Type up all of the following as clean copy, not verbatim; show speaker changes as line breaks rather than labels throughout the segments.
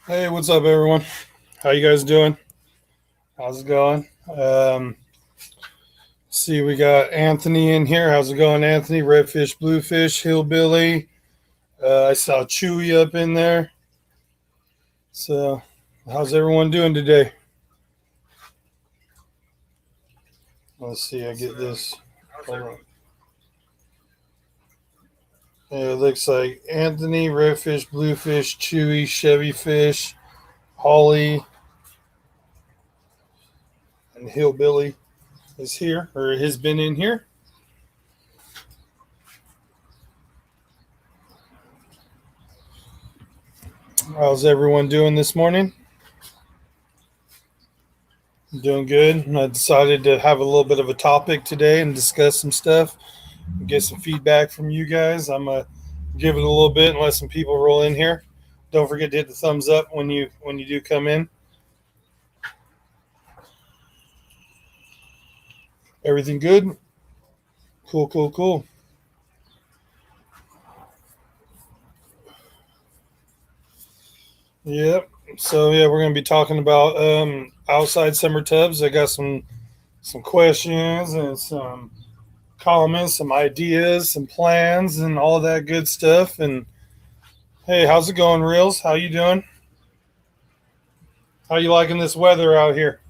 Hey, what's up, everyone? How you guys doing? How's it going? See, we got Anthony in here. How's it going, Anthony? Redfish, Bluefish, Hillbilly. I saw Chewy up in there. So, how's everyone doing today? Let's see. I get this. Hold on. Yeah, it looks like Anthony, Redfish, Bluefish, Chewy, Chevy Fish, Holly, and Hillbilly is here or has been in here. How's everyone doing this morning? Doing good. I decided to have a little bit of a topic today and discuss some stuff, get some feedback from you guys. I'm gonna give it a little bit and let some people roll in here. Don't forget to hit the thumbs up when you do come in. Everything good? Cool, cool, cool. Yep. So yeah, we're gonna be talking about outside summer tubs. I got some questions and some comments, some ideas, some plans, and all that good stuff. And hey, how's it going, Reels? How you doing? How you liking this weather out here?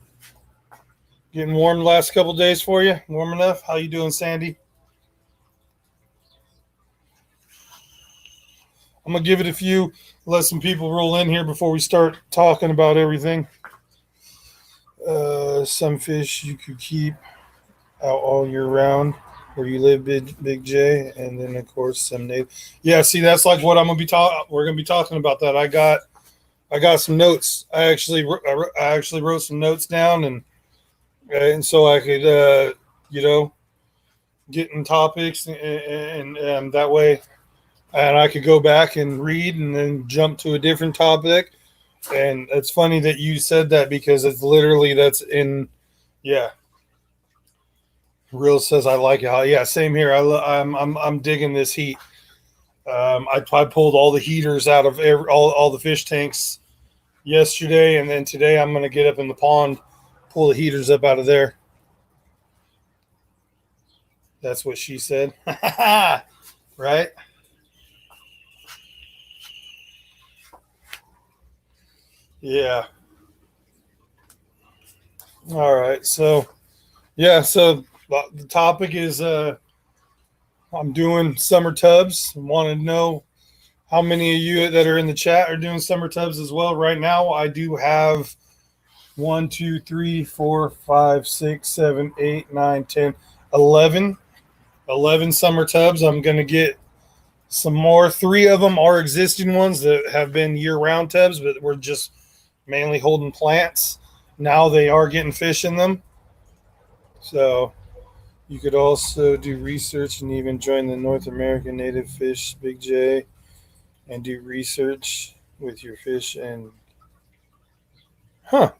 Getting warm the last couple days for you? Warm enough? How you doing, Sandy? I'm gonna give it a few. Let some people roll in here before we start talking about everything. Some fish you could keep out all year round where you live, Big J, and then of course some native. Yeah, see, that's like what I'm gonna be talking. We're gonna be talking about that. I got some notes. I actually wrote some notes down, and so I could you know get in topics and that way, and I could go back and read and then jump to a different topic. And it's funny that you said that because it's literally that's in. Yeah, Real says I like it. Yeah, same here. I'm digging this heat. I pulled all the heaters out of all the fish tanks yesterday, and then today I'm gonna get up in the pond, pull the heaters up out of there. That's what she said. Right? Yeah. All right. So yeah. So the topic is I'm doing summer tubs. I want to know how many of you that are in the chat are doing summer tubs as well. Right now, I do have one, two, three, four, five, six, seven, eight, nine, 10, 11, 11 summer tubs. I'm going to get some more. Three of them are existing ones that have been year round tubs, but we're just mainly holding plants. Now they are getting fish in them. So you could also do research and even join the North American Native Fish Big J and do research with your fish and huh.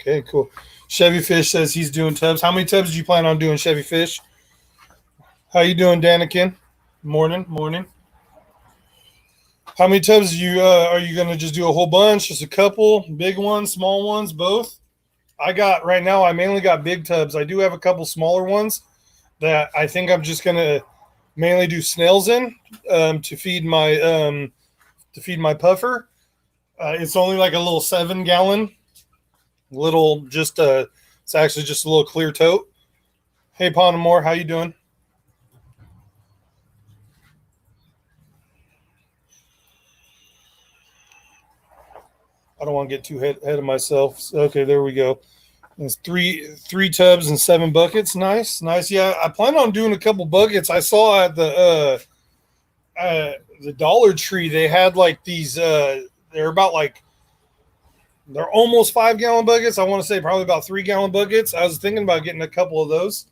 Okay, cool. Chevy Fish says he's doing tubs. How many tubs do you plan on doing, Chevy Fish? How you doing, Danikin? Morning, morning. How many tubs are you gonna just do a whole bunch? Just a couple, big ones, small ones, both? I got right now. I mainly got big tubs. I do have a couple smaller ones that I think I'm just gonna mainly do snails in to feed my puffer. It's only like a little 7 gallon, little just it's actually just a little clear tote. Hey, Ponamore, how you doing? I don't want to get too ahead of myself. Okay, there we go. It's three tubs and 7 buckets. Nice, nice. Yeah, I plan on doing a couple buckets. I saw at the Dollar Tree they had like these. They're about like they're almost 5 gallon buckets. I want to say probably about 3 gallon buckets. I was thinking about getting a couple of those,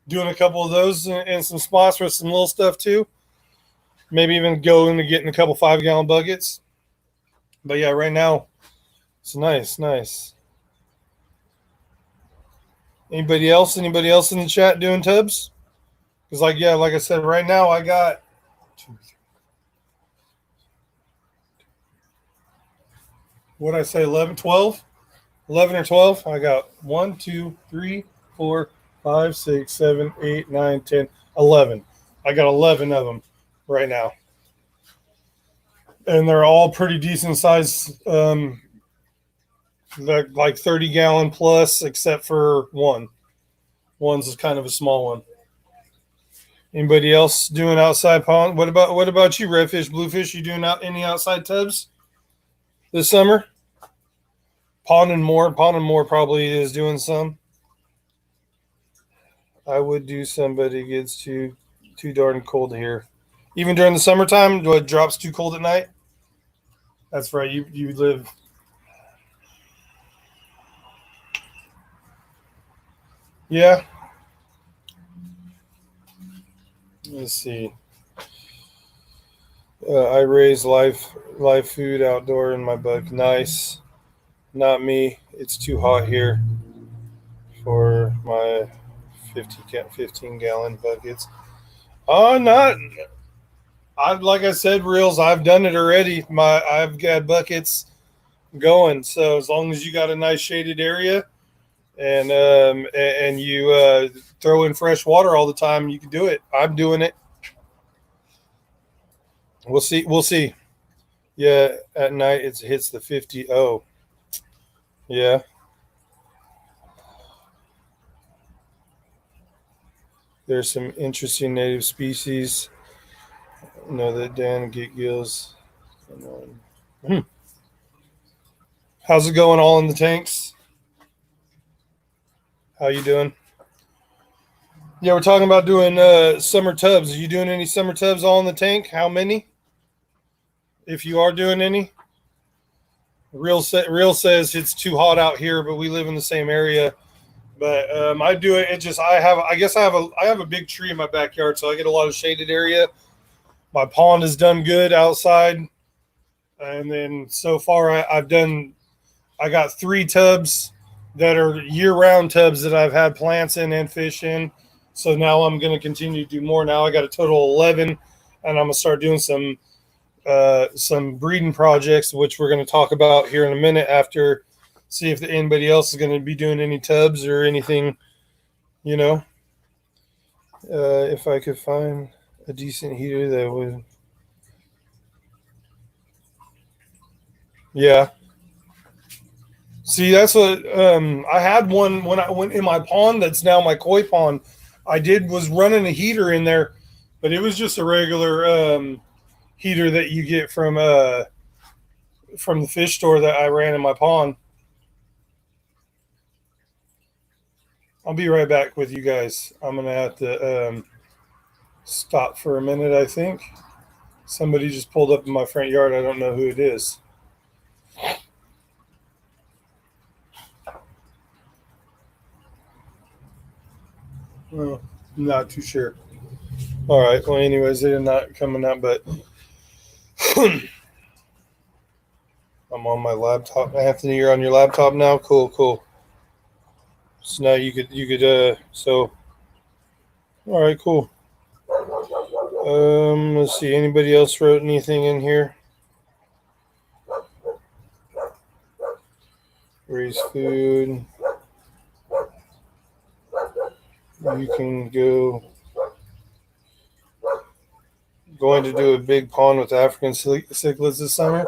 doing a couple of those in some spots with some little stuff too. Maybe even go into getting a couple 5 gallon buckets. But yeah, right now it's nice, nice. Anybody else? Anybody else in the chat doing tubs? Because like yeah, like I said, right now I got what did I say, 11, 12? 11 or 12? I got 1, 2, 3, 4, 5, 6, 7, 8, 9, 10, 11. I got 11 of them right now. And they're all pretty decent size. They're like 30-gallon plus, except for one. One's kind of a small one. Anybody else doing outside pond? What about you, redfish, bluefish? You doing any outside tubs this summer? Pond and More probably is doing some. I would do some, but it gets too darn cold here. Even during the summertime, it drops too cold at night. That's right. You live. Yeah. Let's see. I raise live food outdoor in my buck. Nice. Not me. It's too hot here for my 15 gallon buckets. Oh, not. Like I said, reels. I've done it already. I've got buckets going. So as long as you got a nice shaded area, and you throw in fresh water all the time, you can do it. I'm doing it. We'll see. Yeah, at night it hits the 50. Oh, yeah. There's some interesting native species. You know that Dan get gills. How's it going? All in the tanks? How you doing? Yeah, we're talking about doing summer tubs. Are you doing any summer tubs all in the tank? How many? If you are doing any. Real says it's too hot out here, but we live in the same area. But I do it. It just I have a big tree in my backyard, so I get a lot of shaded area. My pond is done good outside, and then so far I got 3 tubs that are year-round tubs that I've had plants in and fish in. So now I'm going to continue to do more. Now I got a total of 11, and I'm going to start doing some breeding projects, which we're going to talk about here in a minute after, see if anybody else is going to be doing any tubs or anything, if I could find a decent heater that would. Yeah. See, that's what I had one when I went in my pond. That's now my koi pond. Was running a heater in there, but it was just a regular heater that you get from the fish store that I ran in my pond. I'll be right back with you guys. I'm gonna have to stop for a minute. I think somebody just pulled up in my front yard. I don't know who it is. Well, I'm not too sure. All right. Well, anyways, they're not coming out, but I'm on my laptop. Anthony, you're on your laptop now? Cool. So now you could so all right, cool. Let's see. Anybody else wrote anything in here? Raise food. You can going to do a big pond with African cichlids this summer.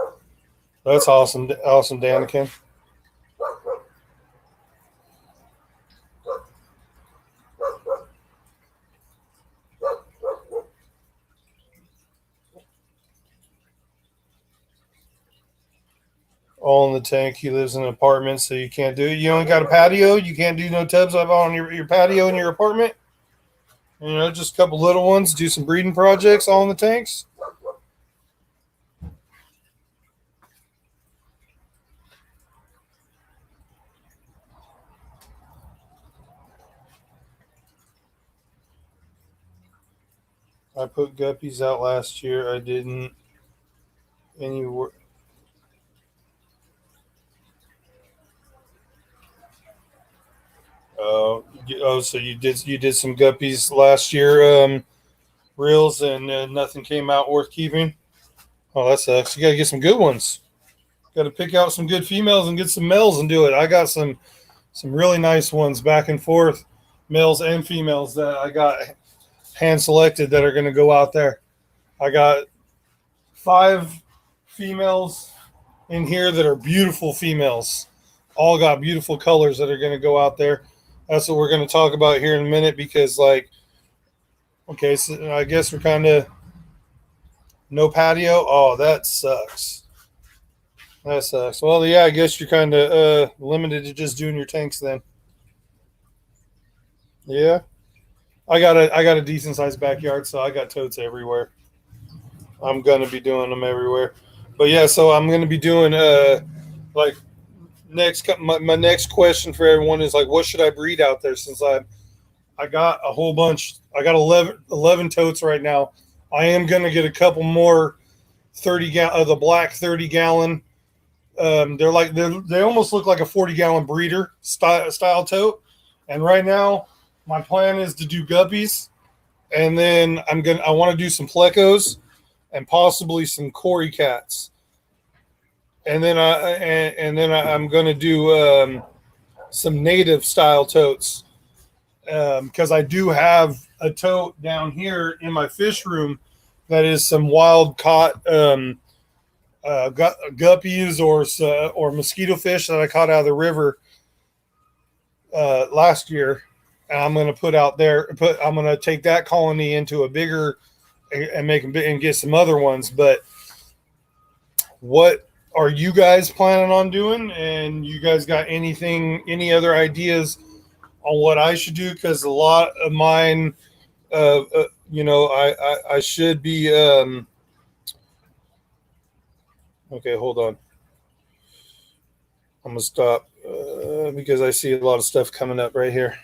That's awesome, Danikin. All in the tank. He lives in an apartment, so you can't do it. You only got a patio. You can't do no tubs up on your patio in your apartment. Just a couple little ones. Do some breeding projects all in the tanks. I put guppies out last year. I didn't anywhere. So you did some guppies last year, reels, and nothing came out worth keeping. Oh, that sucks. You got to get some good ones. Got to pick out some good females and get some males and do it. I got some really nice ones back and forth, males and females that I got hand selected that are going to go out there. I got 5 females in here that are beautiful females. All got beautiful colors that are going to go out there. That's what we're going to talk about here in a minute because, like, okay, so I guess we're kind of no patio. Oh, that sucks. That sucks. Well, yeah, I guess you're kind of limited to just doing your tanks then. Yeah, I got a decent sized backyard, so I got totes everywhere. I'm gonna be doing them everywhere. But yeah, so I'm gonna be doing like my next question for everyone is like, what should I breed out there? Since I got a whole bunch. I got 11 totes right now. I am gonna get a couple more 30 the black 30-gallon. They almost look like a 40-gallon breeder style tote. And right now, my plan is to do guppies, and then I want to do some plecos and possibly some Cory cats. And then I'm going to do some native style totes because I do have a tote down here in my fish room that is some wild caught guppies or mosquito fish that I caught out of the river last year, and I'm going to put out there. I'm going to take that colony into a bigger and make them and get some other ones. But what are you guys planning on doing? And you guys got any other ideas on what I should do? Because a lot of mine, I should be. Okay, hold on. I'm gonna stop because I see a lot of stuff coming up right here.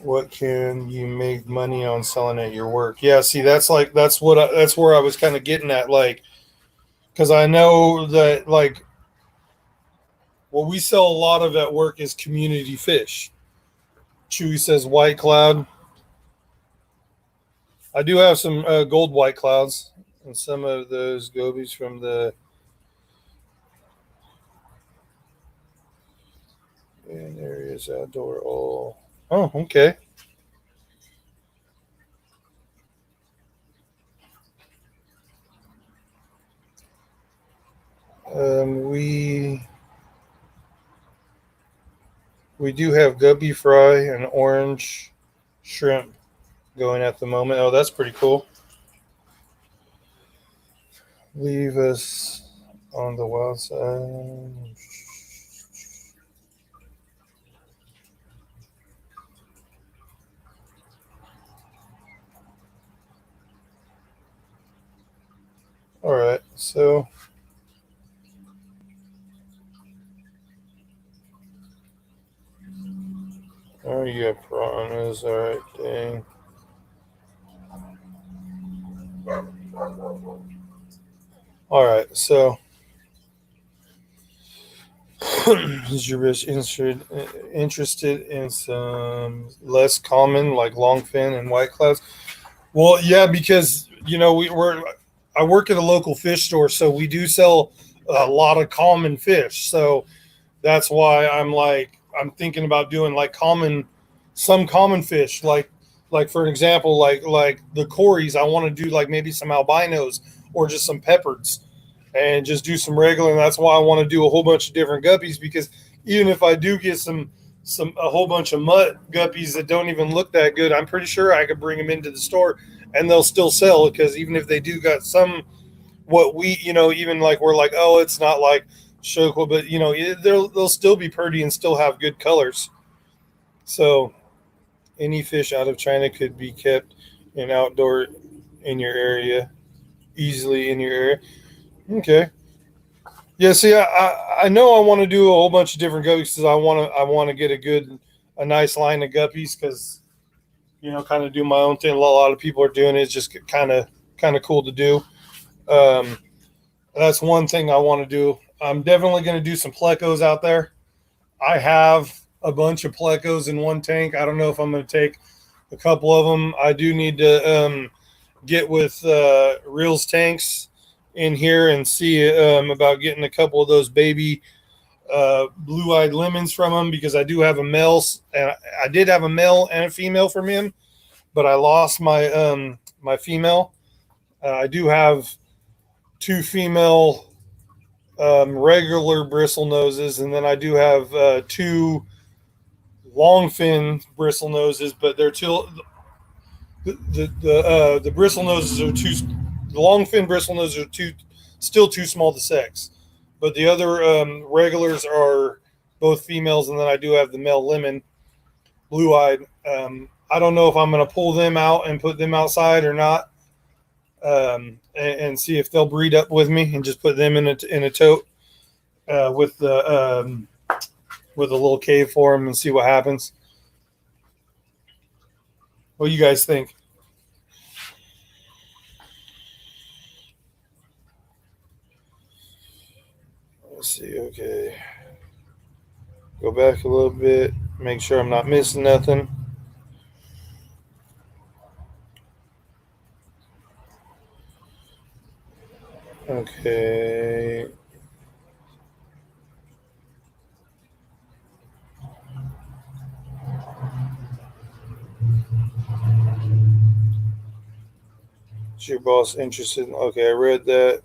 What can you make money on selling at your work? Yeah, see, that's where I was kind of getting at, like, because I know that, like, what we sell a lot of at work is community fish. Chewy says white cloud. I do have some gold white clouds and some of those gobies from the areas outdoor. Oh, okay. We do have guppy fry and orange shrimp going at the moment. Oh, that's pretty cool. Leave us on the wild side. All right, so oh, you got piranhas. All right, dang. All right, so is your bitch interested in some less common like longfin and white clouds? Well, yeah, because I work at a local fish store, so we do sell a lot of common fish. So that's why I'm thinking about doing like some common fish, like for an example, like the Corys. I want to do like maybe some albinos or just some peppards, and just do some regular. And that's why I want to do a whole bunch of different guppies, because even if I do get a whole bunch of mutt guppies that don't even look that good, I'm pretty sure I could bring them into the store and they'll still sell, because even if they do got some what we even like we're like, oh, it's not like Shokwa, but they'll still be pretty and still have good colors. So any fish out of China could be kept in outdoor in your area, easily in your area. Okay. Yeah, see, I know I want to do a whole bunch of different guppies because I want to get a nice line of guppies, because kind of do my own thing. A lot of people are doing it. It's just kind of cool to do. That's one thing I want to do. I'm definitely going to do some plecos out there. I have a bunch of plecos in one tank. I don't know if I'm going to take a couple of them. I do need to get with Reels tanks in here and see about getting a couple of those baby blue-eyed lemons from him, because I do have a male, and I did have a male and a female from him, but I lost my female. I do have two female regular bristle noses, and then I do have two long fin bristle noses, but they're too the bristle noses are too, the long fin bristle noses are still too small to sex, but the other regulars are both females, and then I do have the male lemon, blue eyed. I don't know if I'm going to pull them out and put them outside or not, and see if they'll breed up with me, and just put them in a tote with a little cave for them and see what happens. What do you guys think? Let's see. Okay. Go back a little bit. Make sure I'm not missing nothing. Okay. Is your boss interested? Okay, I read that.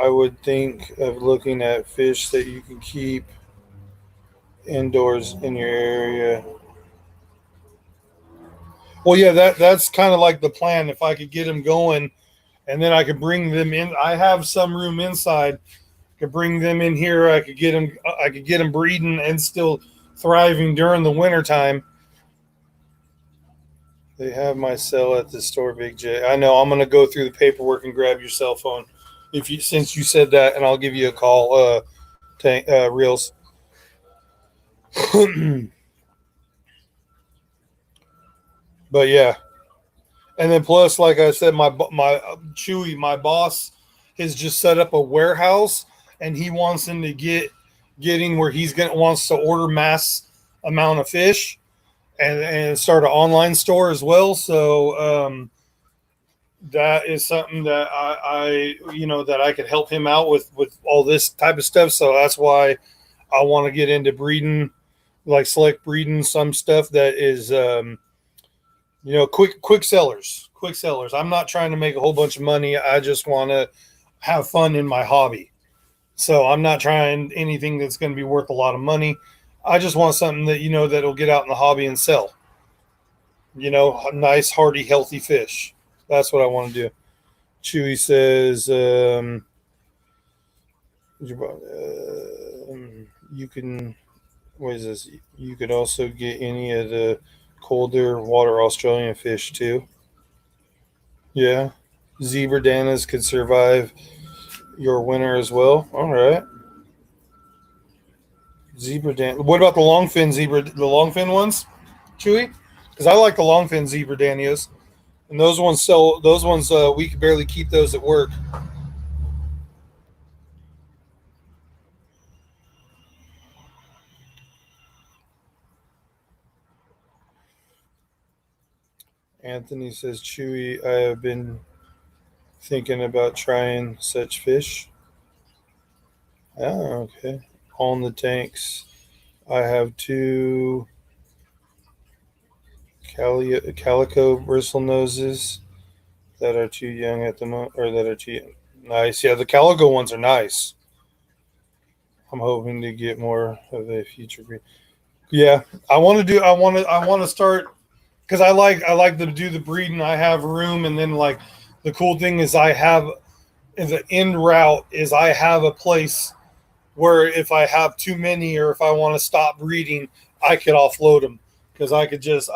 I would think of looking at fish that you can keep indoors in your area. Well, yeah, that's kind of like the plan. If I could get them going, and then I could bring them in. I have some room inside. I could bring them in here. I could get them. I could get them breeding and still thriving during the winter time. They have my cell at the store, Big J. I know. I'm gonna go through the paperwork and grab your cell phone, if you, since you said that, and I'll give you a call. Reels. But yeah, and then plus, like I said, my Chewy, my boss, has just set up a warehouse, and he wants him to getting where he's gonna wants to order mass amount of fish, and start an online store as well. So that is something that I that I could help him out with all this type of stuff. So that's why I want to get into breeding, like select breeding some stuff that is quick sellers. I'm not trying to make a whole bunch of money. I just want to have fun in my hobby. So I'm not trying anything that's going to be worth a lot of money. I just want something that that'll get out in the hobby and sell. Nice, hearty, healthy fish. That's what I want to do. Chewy says, you can. What is this? You could also get any of the colder water Australian fish too. Yeah, zebra danas could survive your winter as well. All right. Zebra dan. What about the longfin zebra? The longfin ones, Chewy? Because I like the longfin zebra danios, and those ones sell. Those ones we could barely keep those at work. Anthony says, Chewy, I have been thinking about trying such fish. Oh, okay. On the tanks, I have two calico bristle noses that are too young at the moment, or that are too young. Nice. Yeah, the calico ones are nice. I'm hoping to get more of a future breed. Yeah, I want to start, because I like to do the breeding. I have room, and then like the cool thing is I have, the end route is I have a place where if I have too many, or if I want to stop breeding, I could offload them, because I could just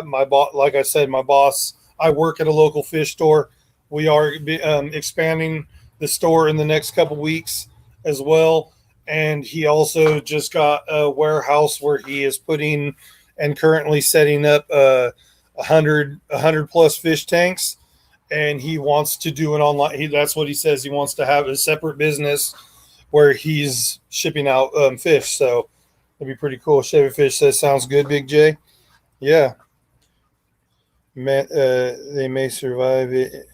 my boss, like I said, my boss. I work at a local fish store. We are expanding the store in the next couple weeks as well, and he also just got a warehouse where he is putting and currently setting up 100 plus fish tanks, and he wants to do an online. That's what he says. He wants to have a separate business where he's shipping out fish. So it'd be pretty cool. Chevy Fish says, sounds good, Big J. Yeah. They may survive it.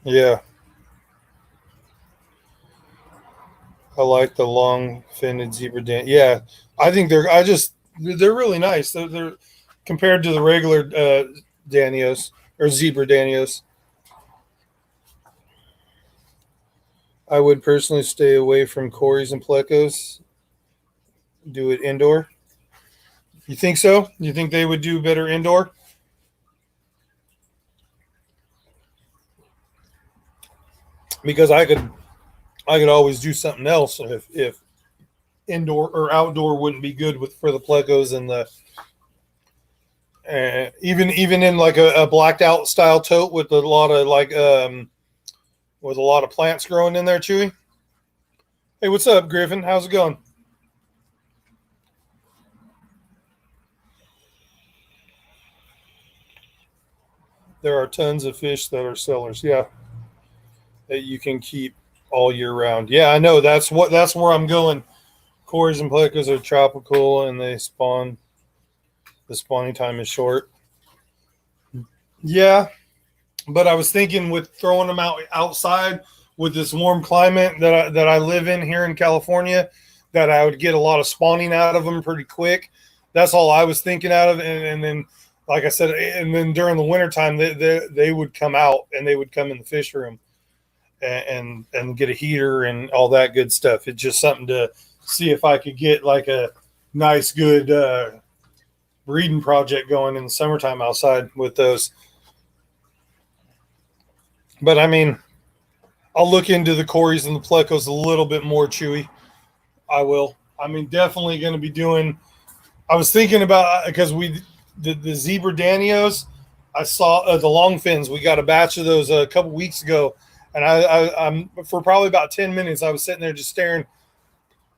Yeah, I like the long finned zebra dan. Yeah, I think they're really nice. They're compared to the regular danios or zebra danios. I would personally stay away from Corys and plecos. Do it indoor. You think so? You think they would do better indoor? Because I could always do something else if indoor or outdoor wouldn't be good with for the plecos and the even in like a blacked out style tote with a lot of with a lot of plants growing in there, Chewy. Hey, what's up, Griffin? How's it going? There are tons of fish that are sellers. Yeah, that you can keep all year round. Yeah, I know. That's where I'm going. Cories and plecos are tropical and they spawn. The spawning time is short. Yeah, but I was thinking with throwing them outside with this warm climate that I live in here in California, that I would get a lot of spawning out of them pretty quick. That's all I was thinking out of, and then like I said, and then during the wintertime, they would come out and they would come in the fish room and get a heater and all that good stuff. It's just something to see if I could get like a nice good breeding project going in the summertime outside with those. But I mean, I'll look into the Corys and the Plecos a little bit more, Chewy. I will. I mean, definitely going to be doing. I was thinking about because the zebra danios. I saw the long fins. We got a batch of those a couple weeks ago, and I'm for probably about 10 minutes. I was sitting there just staring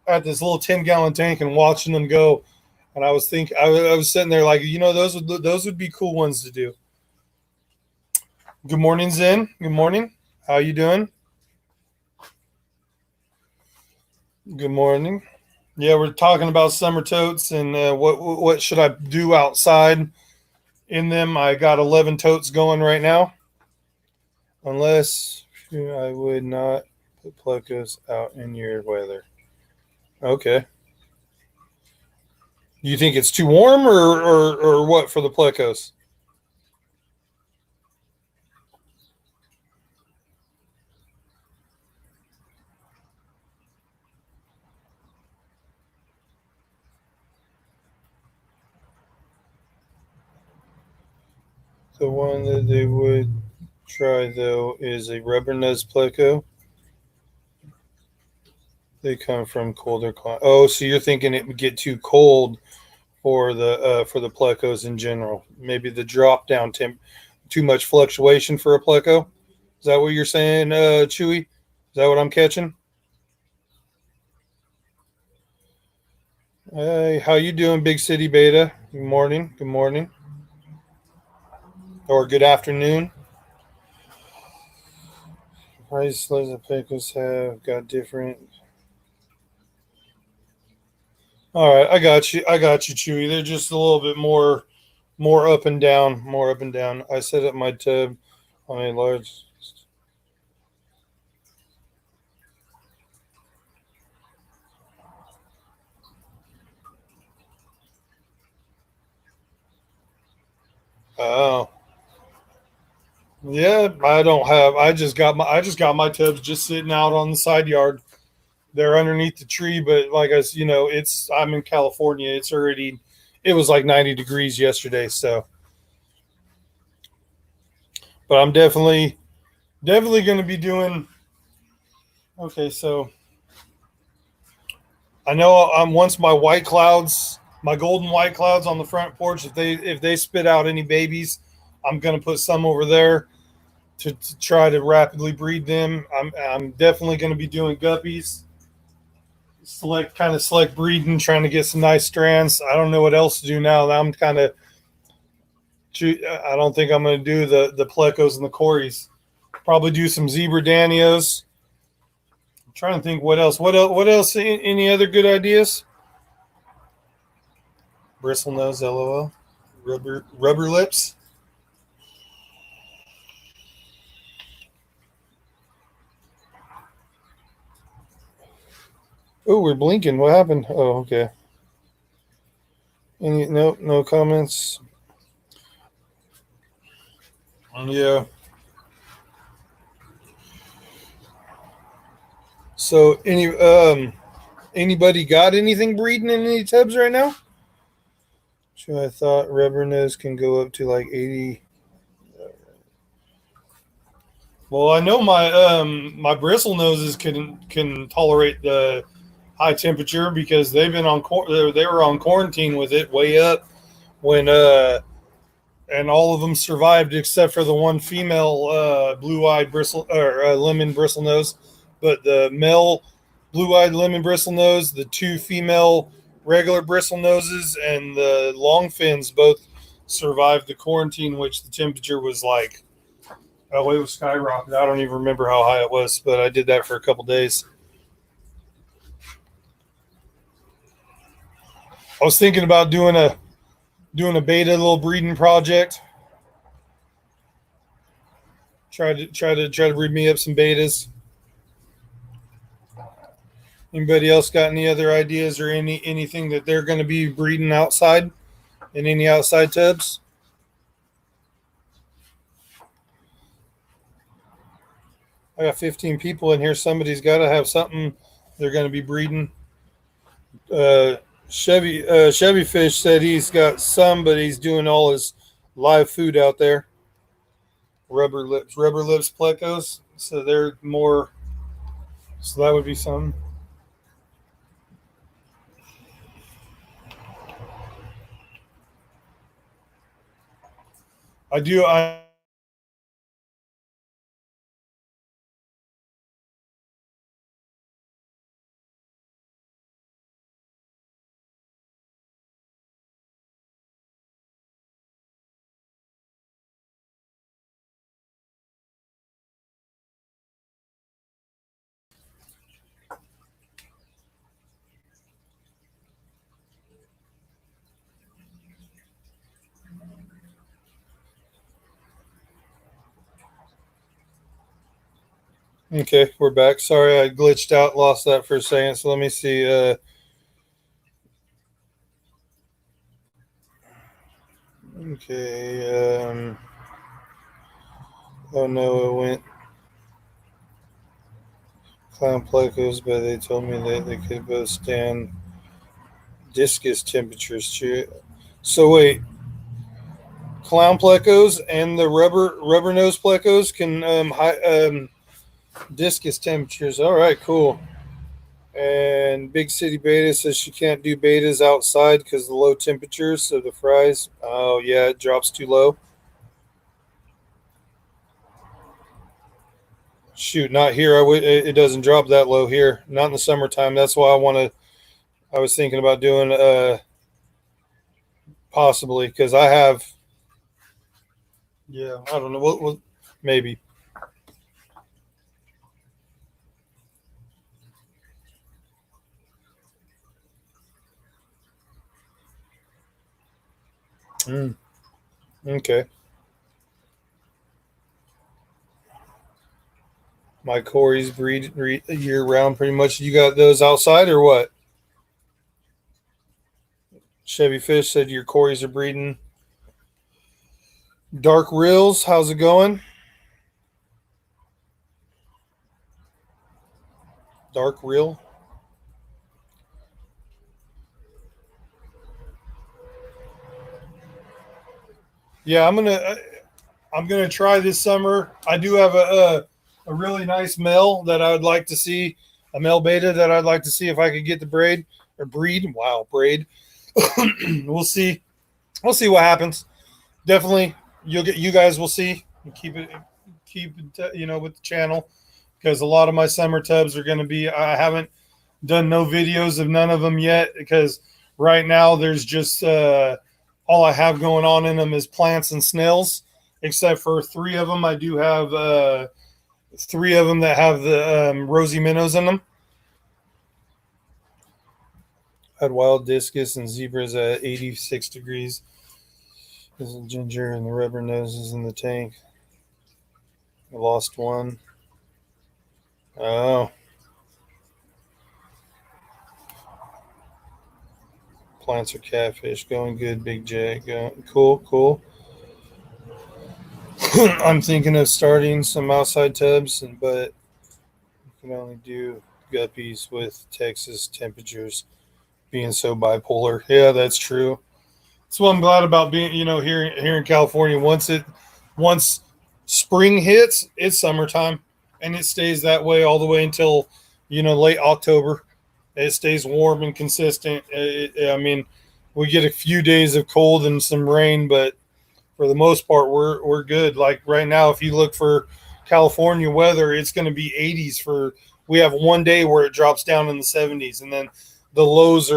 at this little 10-gallon tank and watching them go. And I was thinking, I was sitting there like, those would be cool ones to do. Good morning, Zen. Good morning. How you doing? Good morning. Yeah, we're talking about summer totes and what should I do outside in them. I got 11 totes going right now. Unless I would not put plecos out in your weather. Okay. You think it's too warm or what for the plecos? The one that they would try though is a rubber nose pleco. They come from colder climate. Oh, so you're thinking it would get too cold for the plecos in general? Maybe the drop down temp, too much fluctuation for a pleco. Is that what you're saying, Chewy? Is that what I'm catching? Hey, how you doing, Big City Beta? Good morning. Good morning. Or good afternoon. Price the plecos have got different. All right, I got you. I got you, Chewy. They're just a little bit more up and down, more up and down. I set up my tub on a large. Oh, yeah. I don't have. I just got my tubs just sitting out on the side yard. They're underneath the tree, but like it's I'm in California. It was like 90 degrees yesterday. So, but I'm definitely going to be doing. Okay, so I know I'm once my golden white clouds on the front porch. If they spit out any babies, I'm gonna put some over there to try to rapidly breed them. I'm definitely gonna be doing guppies, select breeding, trying to get some nice strands. I don't know what else to do now. I'm kind of I don't think I'm gonna do the plecos and the cories. Probably do some zebra danios. I'm trying to think what else. What else? What else? Any other good ideas? Bristle nose, lol. Rubber lips. Oh, we're blinking. What happened? Oh, okay. No comments. Yeah. So anybody got anything breeding in any tubs right now? So I thought rubber nose can go up to like 80. Well, I know my bristle noses can tolerate the high temperature because they've been on they were on quarantine with it way up when and all of them survived except for the one female blue-eyed bristle or lemon bristle nose, but the male blue-eyed lemon bristle nose, the two female regular bristle noses, and the long fins both survived the quarantine, which the temperature was like, oh, it was skyrocketed. I don't even remember how high it was, but I did that for a couple days. I was thinking about doing a beta little breeding project. Try to breed me up some betas. Anybody else got any other ideas or anything that they're going to be breeding outside in any outside tubs? I got 15 people in here. Somebody's got to have something they're going to be breeding. Uh, Chevy Fish said he's got some, but he's doing all his live food out there. Rubber lips plecos. So they're more. So that would be some. I do. I Okay, we're back. Sorry, I glitched out, lost that for a second. So let me see. Okay. Oh no, it went clown plecos, but they told me that they could both stand discus temperatures too. So wait, clown plecos and the rubber nose plecos can discus temperatures. All right, cool. And Big City Beta says she can't do betas outside because of the low temperatures. So the fries, oh yeah, it drops too low. Shoot, not here. It doesn't drop that low here. Not in the summertime. That's why I want to. I was thinking about doing possibly because I have. Yeah, I don't know. What maybe. Mm, okay. My Corey's breed year round pretty much. You got those outside or what? Chevy Fish said your Corey's are breeding. Dark Reels, how's it going? Dark Reel. Yeah, I'm gonna try this summer. I do have a really nice male that I would like to see, a male beta that I'd like to see if I could get the braid or breed. Wow, braid. We'll see. We'll see what happens. Definitely, you guys will see. Keep it, with the channel because a lot of my summer tubs are going to be. I haven't done no videos of none of them yet because right now there's just all I have going on in them is plants and snails. Except for three of them, I do have three of them that have the rosy minnows in them. Had wild discus and zebras at 86 degrees. There's a ginger and the rubber noses in the tank. I lost one. Oh, plants are catfish. Going good, Big J. Cool, cool. I'm thinking of starting some outside tubs, but you can only do guppies with Texas temperatures being so bipolar. Yeah, that's true. That's what I'm glad about being, here in California. Once spring hits, it's summertime, and it stays that way all the way until late October. It stays warm and consistent. I mean, we get a few days of cold and some rain, but for the most part, we're good. Like right now, if you look for California weather, it's going to be 80s for. We have one day where it drops down in the 70s, and then the lows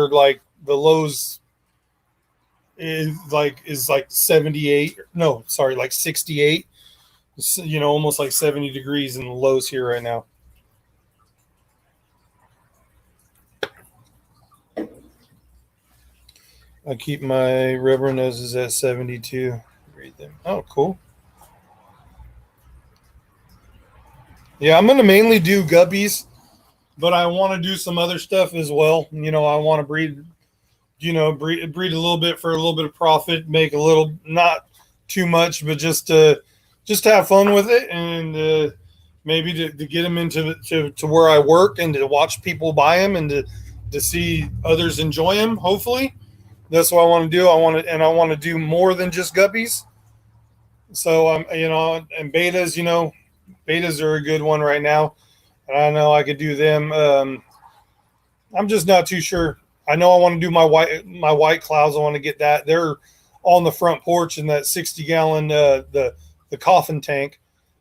is like 78. No, sorry, like 68. Almost like 70 degrees in the lows here right now. I keep my rubber noses at 72. Read them. Oh, cool. Yeah, I'm gonna mainly do guppies, but I want to do some other stuff as well. I want to breed, breed a little bit for a little bit of profit, make a little, not too much, but just to have fun with it, and maybe to get them into to where I work and to watch people buy them and to see others enjoy them. Hopefully, that's what I want to do. I want to do more than just guppies. So and betas, betas are a good one right now. And I know I could do them. I'm just not too sure. I know I want to do my white clouds. I want to get that. They're on the front porch in that 60-gallon the coffin tank,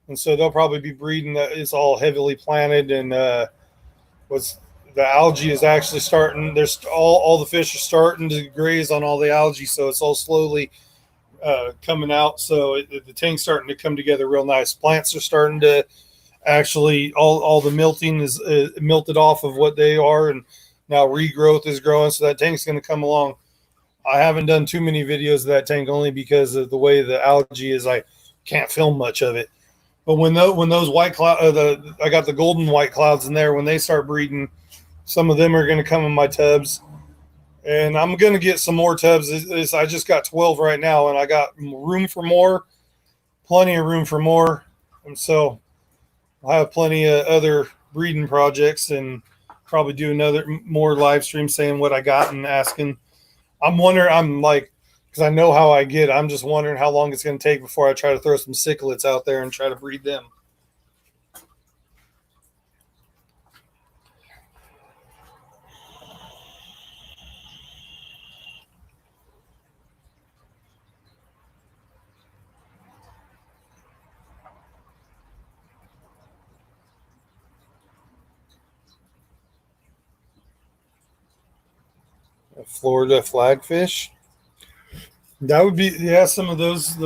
and so they'll probably be breeding. It's all heavily planted, and what's the algae is actually starting. There's all the fish are starting to graze on all the algae, so it's all slowly coming out. So the tank's starting to come together real nice. Plants are starting to actually all the milting is milted off of what they are, and now regrowth is growing. So that tank's going to come along. I haven't done too many videos of that tank only because of the way the algae is. I can't film much of it. But when those white cloud, I got the golden white clouds in there. When they start breeding, some of them are going to come in my tubs, and I'm going to get some more tubs. I just got 12 right now, and I got room for more, plenty of room for more, and so I have plenty of other breeding projects, and probably do more live stream saying what I got and asking. I'm wondering. I'm like, because I know how I get. I'm just wondering how long it's going to take before I try to throw some cichlids out there and try to breed them. A Florida flagfish. That would be, yeah. Some of those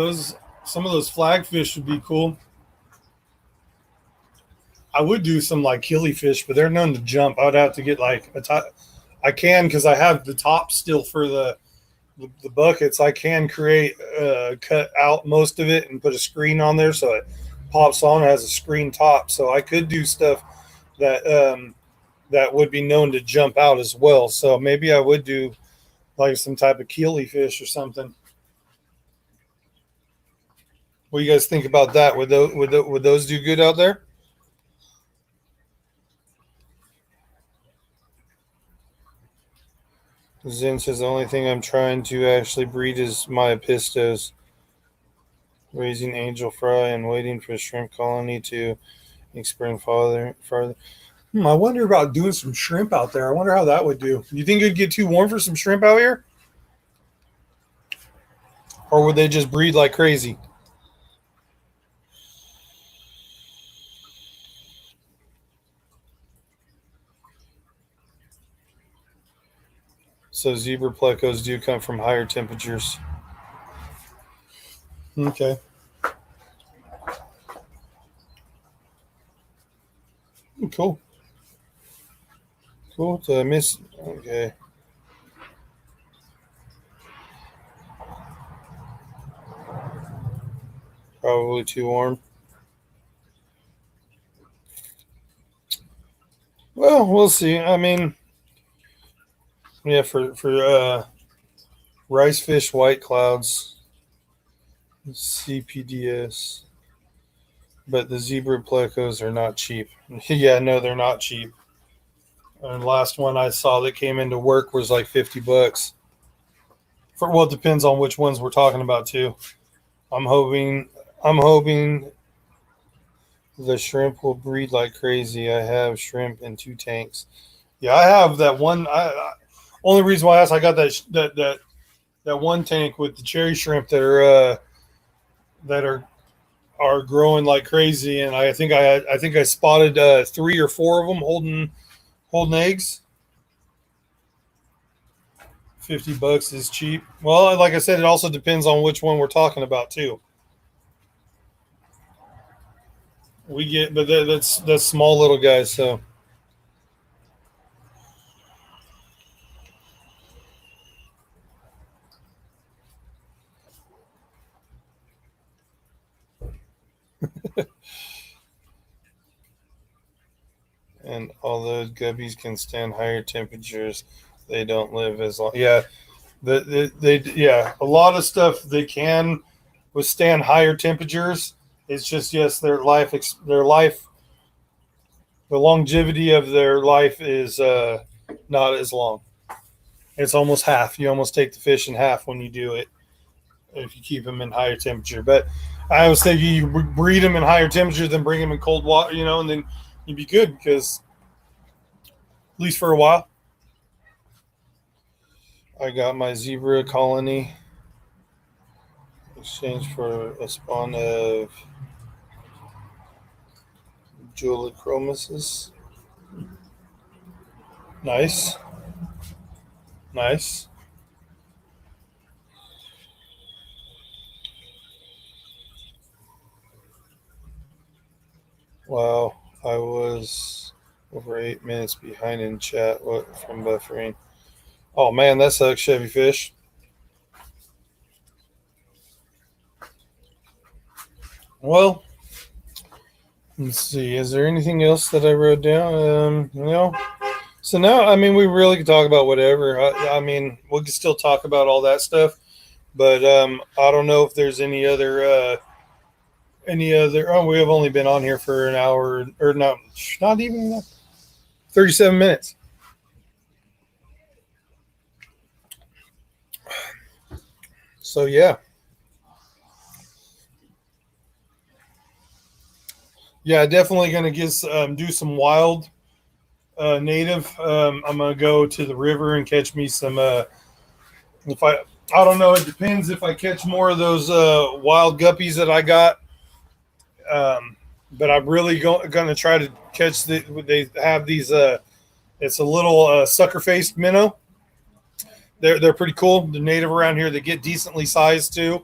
flagfish would be cool. I would do some like killifish, but they're known to jump. I would have to get like a top. I can because I have the top still for the buckets. I can create cut out most of it and put a screen on there so it pops on. It has a screen top, so I could do stuff that that would be known to jump out as well. So maybe I would do like some type of killifish or something. What do you guys think about that? Would those do good out there? Zen says the only thing I'm trying to actually breed is my pistos. Raising angel fry and waiting for shrimp colony to expand farther. I wonder about doing some shrimp out there. I wonder how that would do. You think it'd get too warm for some shrimp out here? Or would they just breed like crazy? So zebra plecos do come from higher temperatures. Okay. Cool. Cool. So I miss. Okay. Probably too warm. Well, we'll see. I mean, yeah, for Rice fish, white clouds, CPDS. But the zebra plecos are not cheap. Yeah, no, they're not cheap. And the last one I saw that came into work was like $50. For well, it depends on which ones we're talking about too. I'm hoping the shrimp will breed like crazy. I have shrimp in 2 tanks. Yeah, I have that one. Only reason why I asked, I got that one tank with the cherry shrimp that are growing like crazy, and I think I spotted 3 or 4 of them holding eggs. $50 is cheap. Well, like I said, it also depends on which one we're talking about too. We get, but that's small little guys. So and although guppies can stand higher temperatures, they don't live as long. Yeah, yeah, a lot of stuff they can withstand higher temperatures. It's just yes, the longevity of their life is not as long. It's almost half. You almost take the fish in half when you do it if you keep them in higher temperature. But I always think you breed them in higher temperature than bring them in cold water, and then you'd be good because at least for a while. I got my zebra colony exchanged for a spawn of Julichromis. Nice. Nice. Wow, I was over 8 minutes behind in chat from buffering. Oh man, that sucks, Chevy Fish. Well, let's see. Is there anything else that I wrote down? No. So now, I mean, we really could talk about whatever. I mean, we could still talk about all that stuff, but I don't know if there's any other. Oh, we have only been on here for an hour, or not even 37 minutes. So yeah. Yeah, definitely going to do some wild native. I'm going to go to the river and catch me some. If I don't know, it depends if I catch more of those wild guppies that I got. But I'm really going to try to catch they have these. It's a little sucker faced minnow. They're pretty cool. They're native around here. They get decently sized too.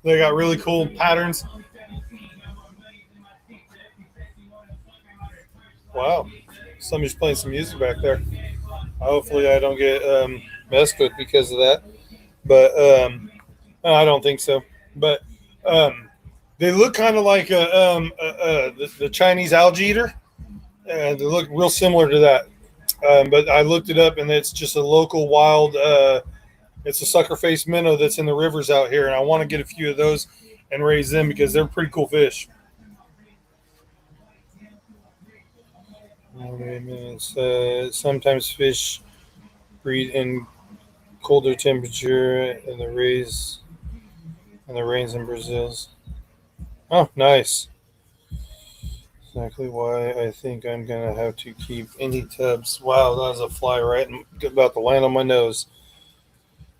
They got really cool patterns. Wow, somebody's playing some music back there. Hopefully, I don't get messed with because of that. But I don't think so. But they look kind of like the Chinese algae eater. They look real similar to that. But I looked it up, and it's just a local wild. It's a sucker face minnow that's in the rivers out here, and I want to get a few of those and raise them because they're pretty cool fish. Sometimes fish breed in colder temperature and the rains in Brazil's. Oh, nice. Exactly why I think I'm gonna have to keep any tubs. Wow, that was a fly right about to land on my nose.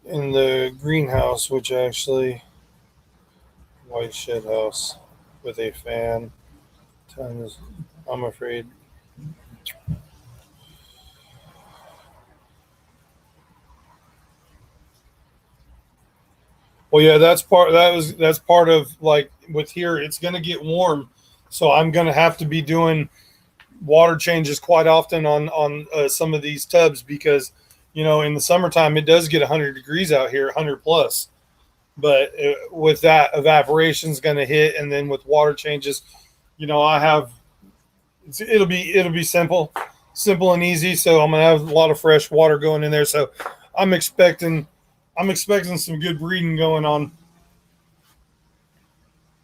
In the greenhouse, which actually white shed house with a fan. Tons. I'm afraid. Well, yeah, that's part of like with here. It's gonna get warm, so I'm gonna have to be doing water changes quite often on some of these tubs because in the summertime it does get 100 degrees out here, 100 plus. But with that, evaporation's going to hit, and then with water changes, I have it'll be simple and easy. So I'm going to have a lot of fresh water going in there. So I'm expecting I'm expecting some good breeding going on.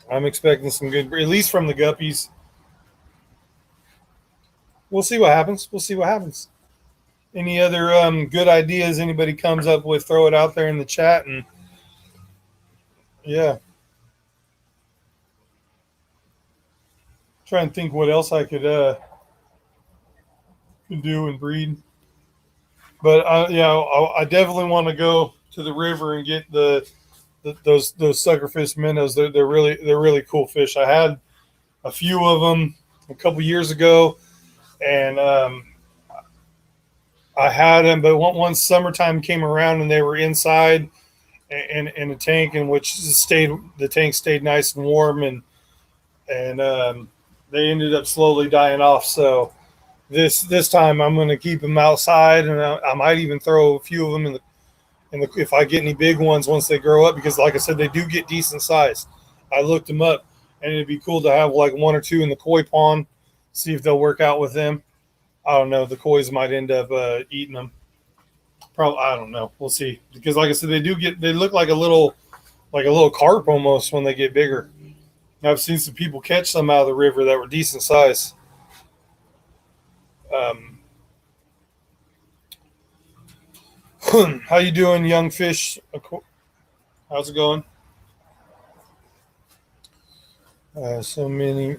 I'm expecting some good, at least from the guppies. We'll see what happens. We'll see what happens. Any other good ideas anybody comes up with, throw it out there in the chat. And yeah, try and think what else I could do and breed. But yeah, I definitely want to go to the river and get those suckerfish minnows. They're really cool fish. I had a few of them a couple years ago, and I had them. But once summertime came around and they were inside in a tank, in which the tank stayed nice and warm, and they ended up slowly dying off. So this time I'm going to keep them outside, and I might even throw a few of them in the if I get any big ones once they grow up, because like I said, they do get decent size. I looked them up, and it'd be cool to have like one or two in the koi pond, see if they'll work out with them. I don't know. The kois might end up eating them. Probably, I don't know. We'll see. Because like I said, they look like a little carp almost when they get bigger. I've seen some people catch some out of the river that were decent size. How you doing, young fish? How's it going? So many.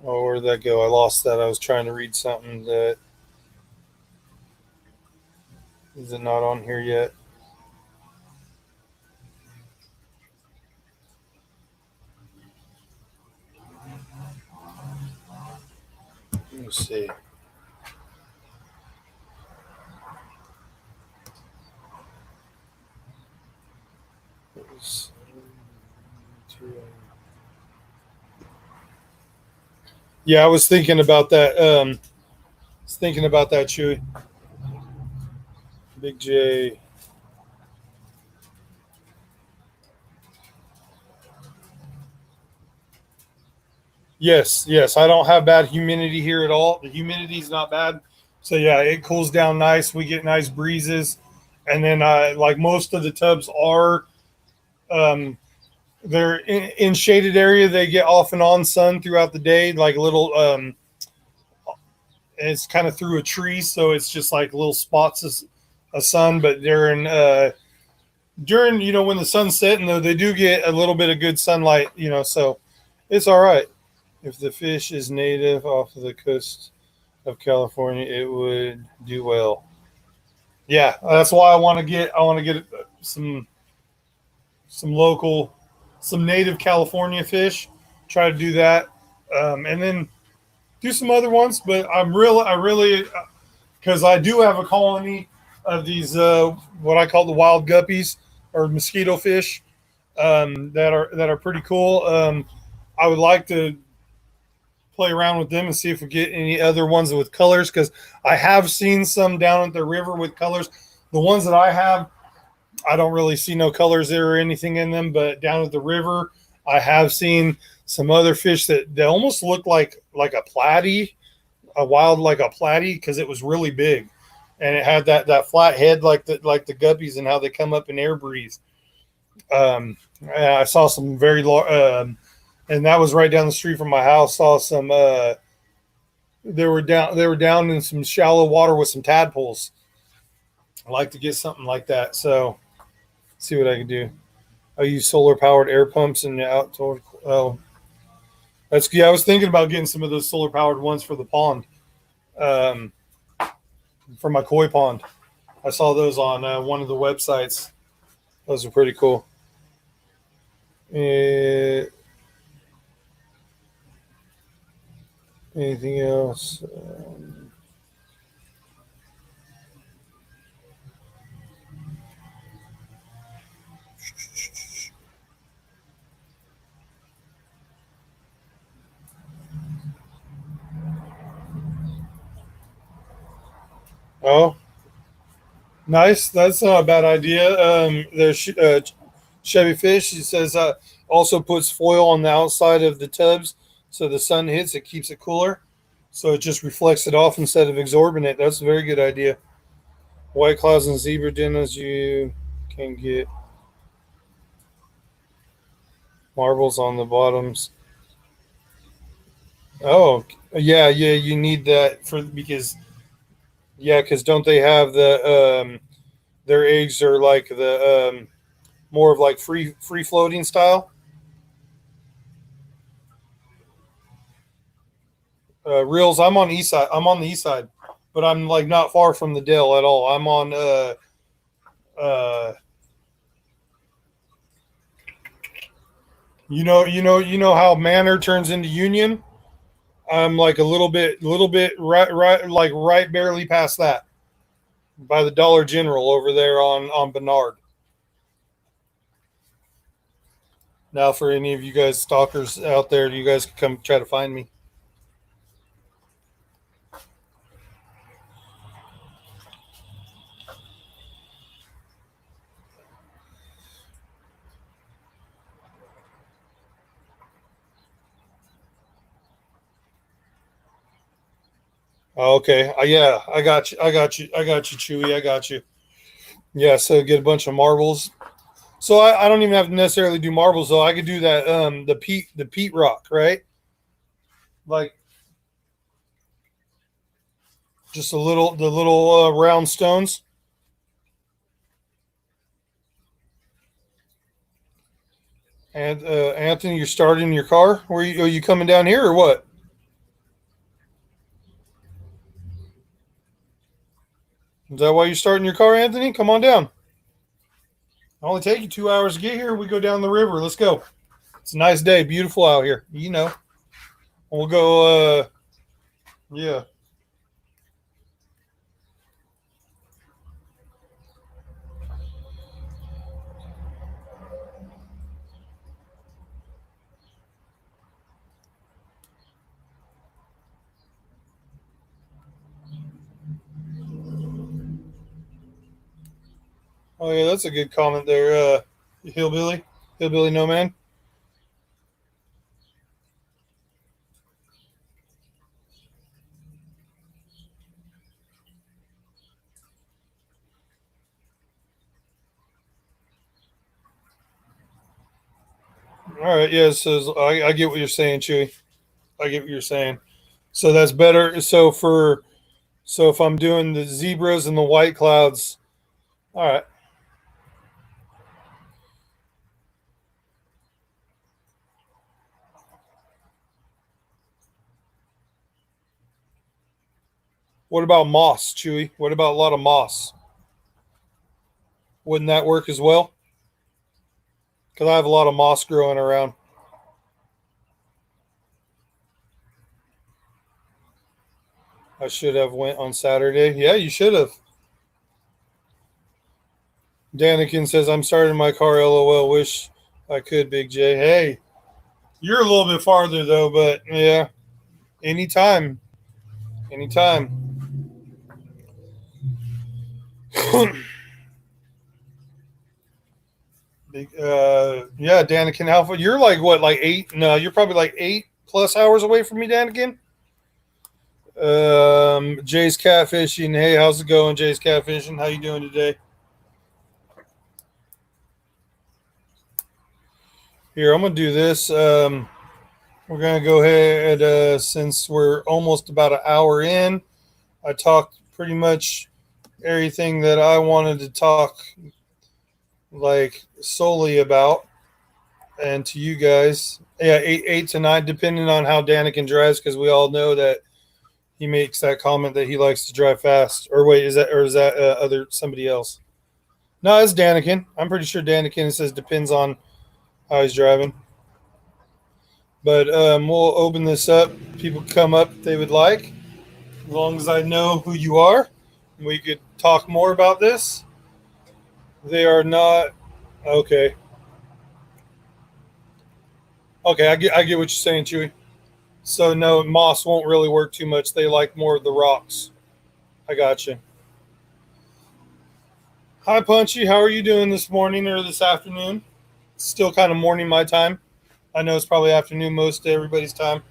Oh, where did that go? I lost that. I was trying to read something that is it not on here yet. Let me see. Yeah, I was thinking about that. Chewy. Big J. Yes. I don't have bad humidity here at all. The humidity is not bad. So yeah, it cools down nice. We get nice breezes, and then like most of the tubs are, they're in shaded area. They get off and on sun throughout the day, like a little. It's kind of through a tree, so it's just like little spots of sun. But during when the sun's setting, though, they do get a little bit of good sunlight. So it's all right. If the fish is native off of the coast of California, it would do well. Yeah, that's why I want to get some local, some native California fish. Try to do that, and then do some other ones. But I really, because I do have a colony of these what I call the wild guppies or mosquito fish that are pretty cool. I would like to play around with them and see if we get any other ones with colors, because I have seen some down at the river with colors. The ones that I have, I don't really see no colors there or anything in them, but down at the river, I have seen some other fish that they almost look like a platy, like a platy, because it was really big, and it had that flat head like the guppies and how they come up and air breathe. I saw some very large. And that was right down the street from my house. Saw some. They were down in some shallow water with some tadpoles. I like to get something like that. So, see what I can do. I use solar powered air pumps in the outdoor. Oh, that's yeah. I was thinking about getting some of those solar powered ones for the pond, for my koi pond. I saw those on one of the websites. Those are pretty cool. Anything else? Oh, nice. That's not a bad idea. There's Chevy Fish. He says also puts foil on the outside of the tubs so the sun hits, it keeps it cooler. So it just reflects it off instead of absorbing it. That's a very good idea. White clouds and zebra dinos, you can get marbles on the bottoms. Oh, yeah, yeah, you need that for because because don't they have their eggs are like the more of like free floating style. Reels. I'm on east side. I'm on the east side, but I'm like not far from the Dell at all. I'm on uh you know how Manor turns into Union. I'm like a little bit right like right barely past that by the Dollar General over there on Bernard. Now, for any of you guys stalkers out there, you guys can come try to find me. Okay, yeah, I got you. I got you. I got you, Chewy. I got you. Yeah, so get a bunch of marbles. So I don't even have to necessarily do marbles though. I could do that the peat rock, right? Like just the little round stones. And Anthony, you're starting your car. Are you coming down here or what? Is that why you're starting your car, Anthony? Come on down. It'll only take you 2 hours to get here. We go down the river. Let's go. It's a nice day, beautiful out here. You know. We'll go. Yeah. Oh yeah, that's a good comment there, hillbilly no man. All right, yeah. So I get what you're saying, Chewy. I get what you're saying. So that's better. So if I'm doing the zebras and the white clouds, all right. What about moss, Chewy? What about a lot of moss? Wouldn't that work as well? Because I have a lot of moss growing around. I should have went on Saturday. Yeah, you should have. Danikin says I'm starting my car. LOL. Wish I could, Big J. Hey, you're a little bit farther though, but yeah, anytime, anytime. Yeah, Danikin. How far? You're like what? Like eight? No, you're probably like 8+ hours away from me, Danikin. Jay's catfishing. Hey, how's it going, Jay's catfishing? How you doing today? Here, I'm gonna do this. We're gonna go ahead since we're almost about an hour in. I talked pretty much everything that I wanted to talk like solely about, and to you guys, yeah, eight to nine, depending on how Danikin drives, because we all know that he makes that comment that he likes to drive fast. Or wait, is that other somebody else? No, it's Danikin. I'm pretty sure Danikin says depends on how he's driving. But we'll open this up. People come up if they would like, as long as I know who you are. We could talk more about this. They are not okay. Okay, I get what you're saying, Chewy. So no, moss won't really work too much. They like more of the rocks. I got you. Hi, Punchy. How are you doing this morning or this afternoon? Still kind of morning my time. I know it's probably afternoon most of everybody's time.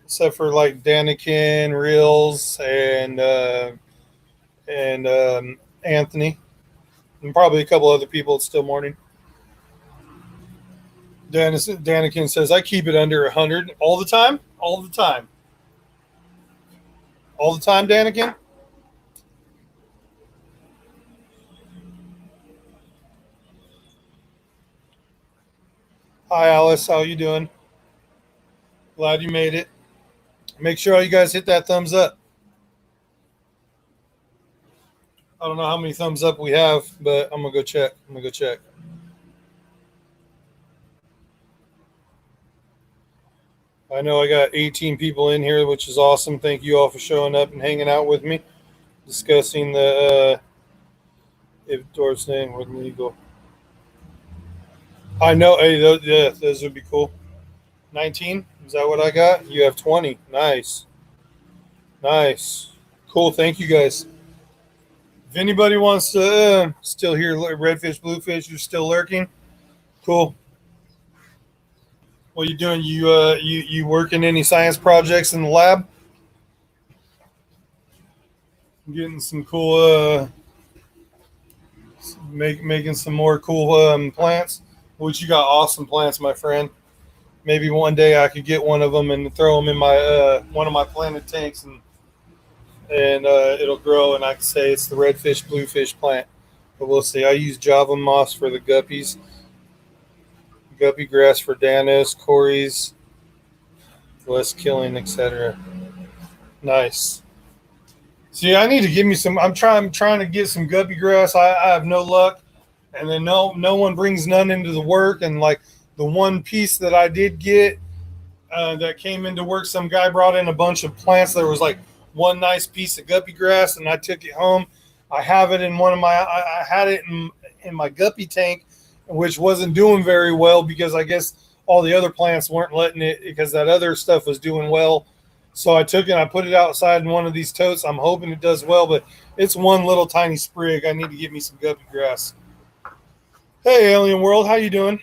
except for like Danikin, Reels, and Anthony, and probably a couple other people. It's still morning. Danikin says I keep it under 100 all the time, all the time, all the time. Danikin. Hi, Alice. How you doing? Glad you made it. Make sure all you guys hit that thumbs up. I don't know how many thumbs up we have, but I'm gonna go check. I know I got 18 people in here, which is awesome. Thank you all for showing up and hanging out with me, discussing the if Dorf's name was legal. I know. Hey, those would be cool. 19. Is that what I got? You have 20. Nice. Nice. Cool. Thank you guys. If anybody wants to still hear redfish, bluefish, you're still lurking. Cool. What you doing? You working any science projects in the lab? Getting some cool making some more cool plants. Which you got awesome plants, my friend. Maybe one day I could get one of them and throw them in my one of my planted tanks and it'll grow and I can say it's the redfish bluefish plant. But we'll see. I use Java moss for the guppies, guppy grass for Danos, Corey's, less killing, etc. Nice. See, I need to give me some. I'm trying to get some guppy grass. I have no luck, and then no one brings none into the work. And like the one piece that I did get that came into work, some guy brought in a bunch of plants. There was like one nice piece of guppy grass, and I took it home. I have it in one of my. I had it in my guppy tank, which wasn't doing very well because I guess all the other plants weren't letting it because that other stuff was doing well. So I took it and I put it outside in one of these totes. I'm hoping it does well, but it's one little tiny sprig. I need to get me some guppy grass. Hey, Alien World, how you doing?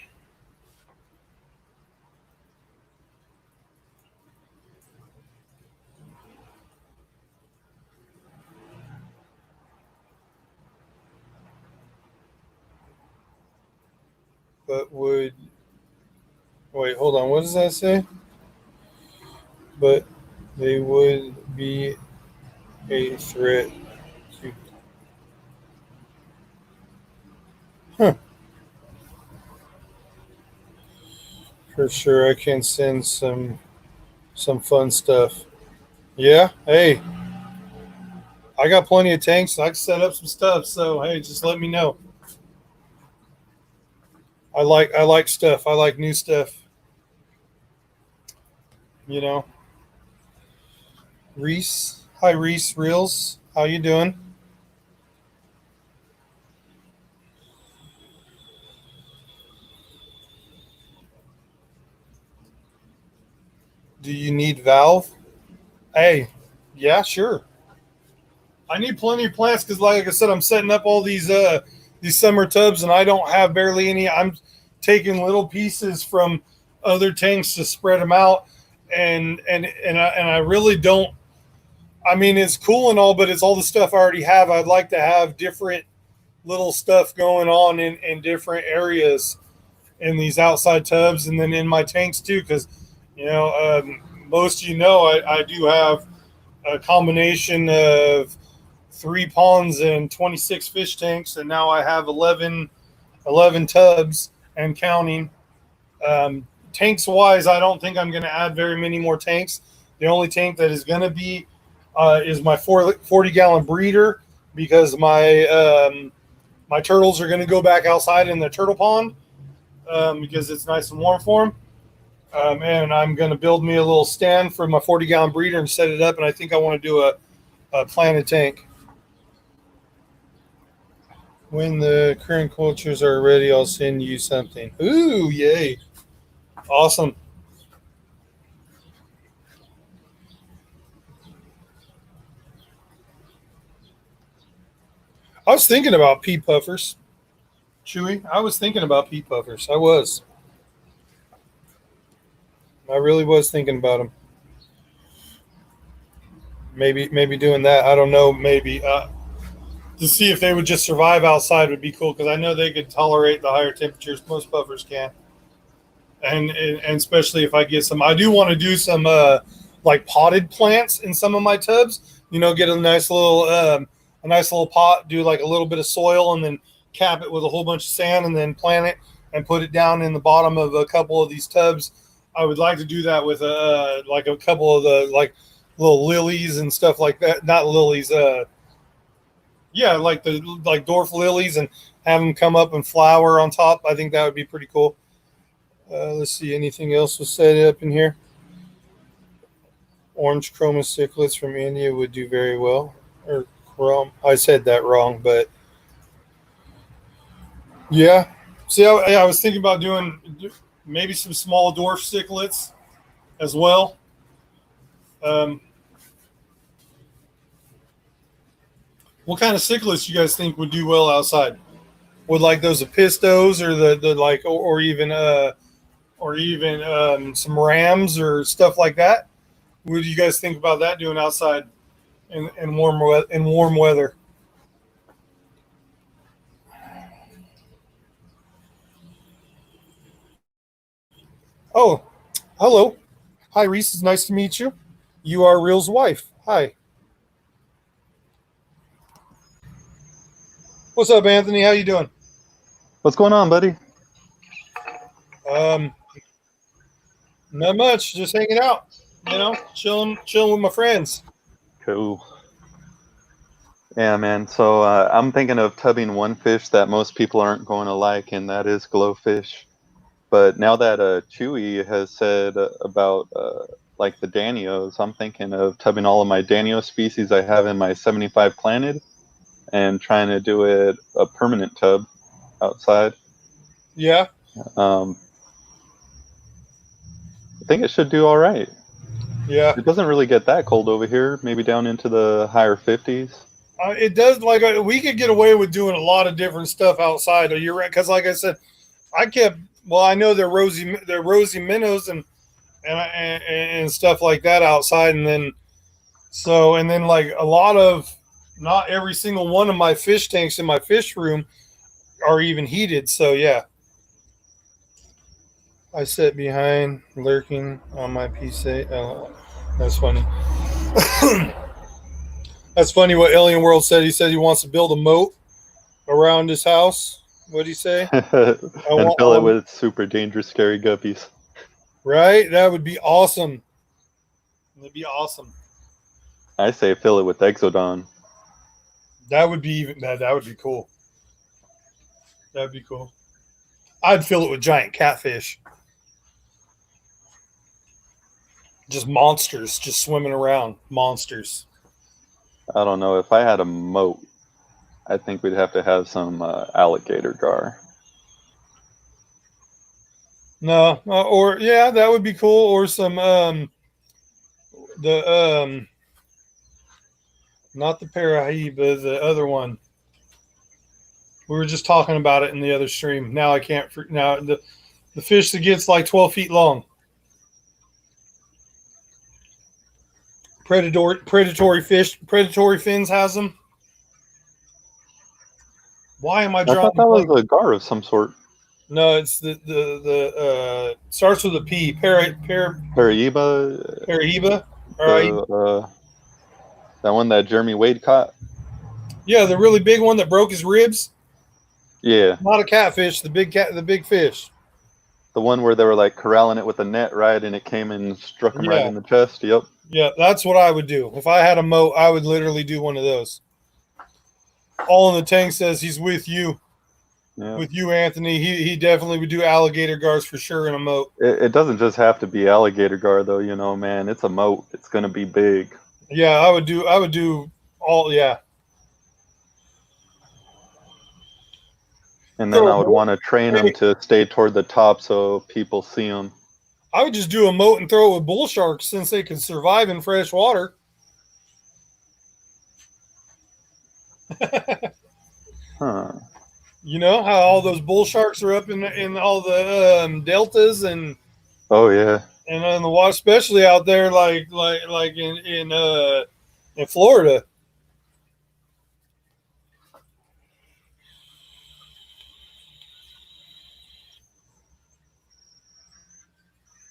But would wait, hold on. What does that say? But they would be a threat to. Huh. For sure, I can send some fun stuff. Yeah. Hey, I got plenty of tanks. I can set up some stuff. So hey, just let me know. I like stuff. I like new stuff. You know. Reese. Hi, Reese Reels. How you doing? Do you need valve? Hey, yeah, sure. I need plenty of plants because, like I said, I'm setting up all these summer tubs, and I don't have barely any. I'm taking little pieces from other tanks to spread them out, and I really don't. I mean, it's cool and all, but it's all the stuff I already have. I'd like to have different little stuff going on in different areas in these outside tubs, and then in my tanks too, because most of I do have a combination of 3 ponds and 26 fish tanks, and now I have 11 tubs and counting. Tanks wise, I don't think I'm going to add very many more tanks. The only tank that is going to be is my 40-gallon breeder because my turtles are going to go back outside in the turtle pond because it's nice and warm for them. And I'm going to build me a little stand for my 40-gallon breeder and set it up. And I think I want to do a planted tank. When the current cultures are ready, I'll send you something. Ooh, yay. Awesome. I was thinking about pea puffers. Chewy, I was thinking about pea puffers. I really was thinking about them. maybe doing that. I don't know. Maybe to see if they would just survive outside would be cool because I know they could tolerate the higher temperatures. Most puffers can, and especially if I get some, I do want to do some like potted plants in some of my tubs. Get a nice little pot, do like a little bit of soil, and then cap it with a whole bunch of sand, and then plant it and put it down in the bottom of a couple of these tubs. I would like to do that with like a couple of the like little lilies and stuff like that. Not lilies, yeah, like dwarf lilies, and have them come up and flower on top. I think that would be pretty cool. Let's see, anything else was set up in here? Orange chroma cichlids from India would do very well. Or chrome, I said that wrong, but yeah. See, I was thinking about doing maybe some small dwarf cichlids as well. What kind of cichlids you guys think would do well outside? Would like those apistos or the like, or even some rams or stuff like that? What do you guys think about that doing outside in warm weather? Oh, hello. Hi, Reese. It's nice to meet you. You are Real's wife. Hi. What's up, Anthony? How you doing?
What's going on, buddy?
Um, Not much. Just hanging out. Chilling with my friends.
Cool. Yeah, man. So I'm thinking of tubbing one fish that most people aren't going to like, and that is glowfish. But now that Chewy has said about like the Danios, I'm thinking of tubbing all of my Danio species I have in my 75 planted and trying to do it a permanent tub outside.
Yeah.
I think it should do all right.
Yeah.
It doesn't really get that cold over here, maybe down into the higher 50s.
It does. Like we could get away with doing a lot of different stuff outside. You're right, because like I said, I know they're rosy minnows and stuff like that outside, and then like a lot of, not every single one of my fish tanks in my fish room are even heated. So yeah, I sit behind lurking on my PC. Oh, that's funny. That's funny what Alien World said. He said he wants to build a moat around his house. What'd he say?
And fill it with super dangerous, scary guppies.
Right? That would be awesome. That'd be awesome.
I say fill it with Exodon.
That would be that would be cool. That'd be cool. I'd fill it with giant catfish. Just monsters, just swimming around. Monsters.
I don't know. If I had a moat, I think we'd have to have some alligator gar.
No, or yeah, that would be cool. Or some not the Parahiba, the other one. We were just talking about it in the other stream. Now I can't. Now the fish that gets like 12 feet long. Predatory fish. Predatory Fins has them. Why am I drawing?
I thought that was a gar of some sort.
No, it's the starts with a P.
Parahiba.
Parahiba.
That one that Jeremy Wade caught.
Yeah, the really big one that broke his ribs.
Yeah.
Not a catfish. The big fish.
The one where they were like corralling it with a net, right? And it came and struck him right in the chest. Yep.
Yeah, that's what I would do. If I had a moat, I would literally do one of those. All in the Tank says he's with you. Yeah. With you, Anthony. He definitely would do alligator gars for sure in a moat.
It doesn't just have to be alligator gar though, man. It's a moat. It's gonna be big.
Yeah, I would do all, yeah.
And then I would want to train them to stay toward the top so people see them.
I would just do a moat and throw it with bull sharks since they can survive in fresh water.
Huh.
You know how all those bull sharks are up in all the deltas and.
Oh yeah.
And in the water, especially out there, like in in Florida.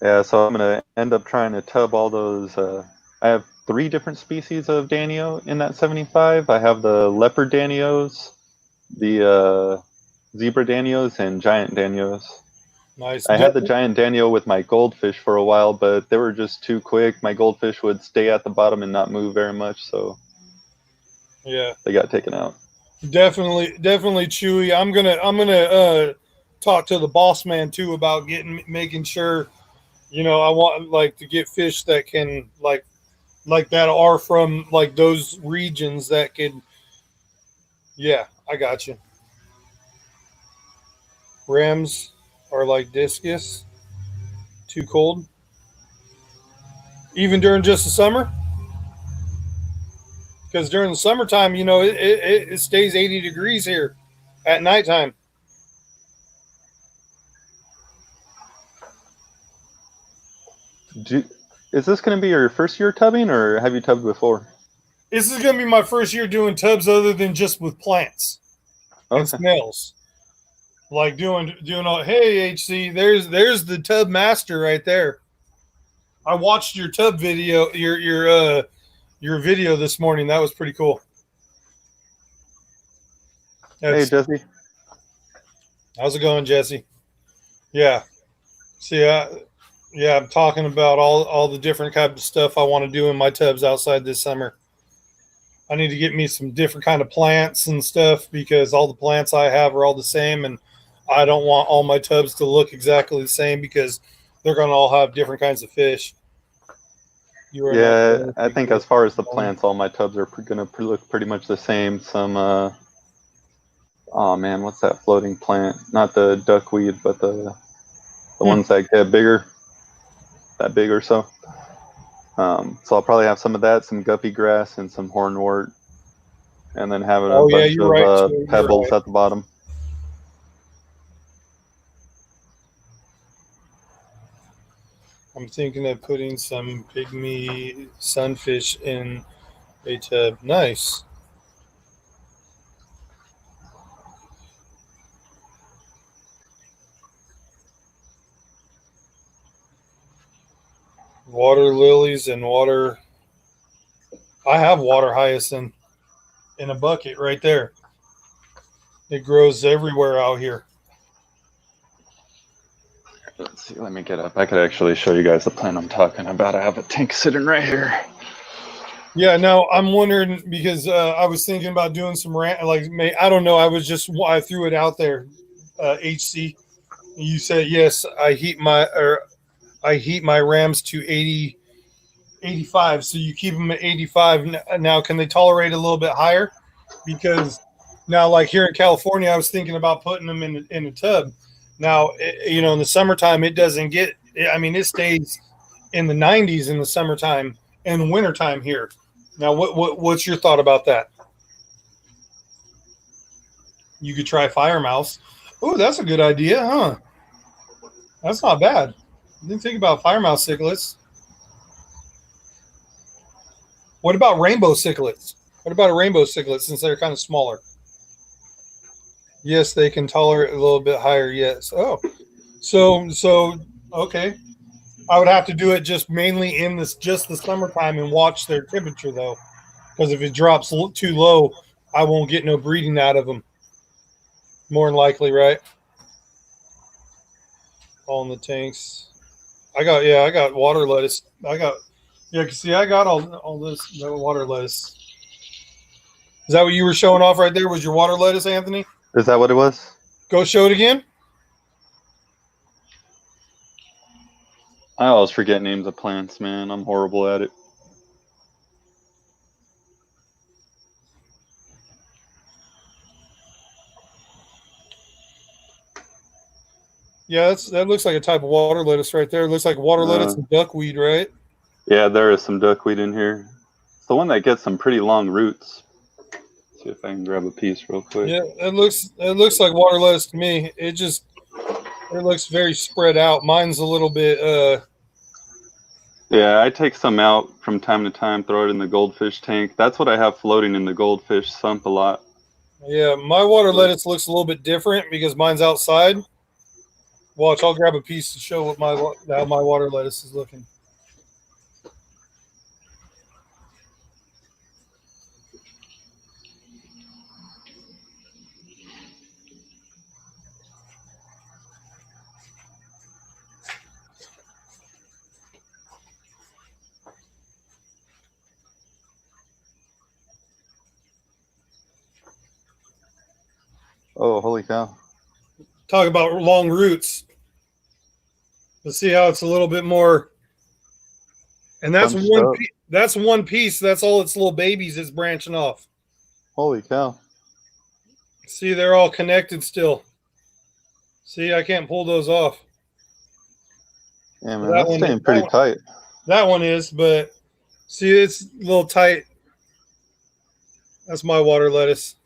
Yeah, so I'm gonna end up trying to tub all those. I have 3 different species of Danio in that 75. I have the leopard Danios, the zebra Danios, and giant Danios.
Nice.
I had the giant Danio with my goldfish for a while, but they were just too quick. My goldfish would stay at the bottom and not move very much, so
Yeah,
they got taken out.
definitely Chewy. I'm gonna talk to the boss man too about making sure, I want like to get fish that can like that are from like those regions that could. Yeah, I got you. Rams are like discus, too cold, even during just the summer. Because during the summertime, it stays 80 degrees here at nighttime.
Is this going to be your first year tubbing, or have you tubbed before?
This is going to be my first year doing tubs other than just with plants and snails. Like doing all. Hey HC, there's the tub master right there. I watched your tub video, your video this morning. That was pretty cool.
Hey Jesse,
how's it going, Jesse? Yeah. See, I'm talking about all the different kinds of stuff I want to do in my tubs outside this summer. I need to get me some different kind of plants and stuff because all the plants I have are all the same, and I don't want all my tubs to look exactly the same because they're going to all have different kinds of fish.
Yeah, I think as far as the plants, all my tubs are going to look pretty much the same. Some, oh man, what's that floating plant? Not the duckweed, but the ones that get bigger, that big or so. So I'll probably have some of that, some guppy grass, and some hornwort, and then having a bunch of pebbles at the bottom.
I'm thinking of putting some pygmy sunfish in a tub. Nice. Water lilies and water. I have water hyacinth in a bucket right there. It grows everywhere out here.
Let's see, let me get up. I could actually show you guys the plant I'm talking about. I have a tank sitting right here.
Yeah, no, I'm wondering because I was thinking about doing some I don't know. I threw it out there. HC, you said yes. I heat my rams to 80, 85. So you keep them at 85. Now, can they tolerate a little bit higher? Because now, like here in California, I was thinking about putting them in a tub. Now, in the summertime, it doesn't get. I mean, it stays in the 90s in the summertime and wintertime here. Now, what's your thought about that? You could try fire mouse. Oh, that's a good idea, huh? That's not bad. I didn't think about fire mouse cichlids. What about rainbow cichlids? What about a rainbow cichlid since they're kind of smaller? Yes, they can tolerate a little bit higher. Yes. Oh, so okay. I would have to do it just mainly in just the summertime and watch their temperature though, because if it drops too low, I won't get no breeding out of them. More than likely, right? All in the tanks. I got water lettuce. I got all this water lettuce. Is that what you were showing off right there? Was your water lettuce, Anthony?
Is that what it was?
Go show it again.
I always forget names of plants, man. I'm horrible at it.
Yeah, that looks like a type of water lettuce right there. It looks like water lettuce and duckweed, right?
Yeah, there is some duckweed in here. It's the one that gets some pretty long roots. Let's see if I can grab a piece real quick.
Yeah, it looks like water lettuce to me. It looks very spread out. Mine's a little bit
Yeah, I take some out from time to time, throw it in the goldfish tank. That's what I have floating in the goldfish sump a lot.
Yeah, my water lettuce looks a little bit different because mine's outside. Watch, I'll grab a piece to show what how my water lettuce is looking.
Oh, holy cow.
Talk about long roots. Let's see how it's a little bit more. And that's
Bunched up.
that's one piece. That's all its little babies is branching off.
Holy cow.
See, they're all connected still. See, I can't pull those off.
Yeah, man, that's staying pretty tight.
That one is, but see, it's a little tight. That's my water lettuce.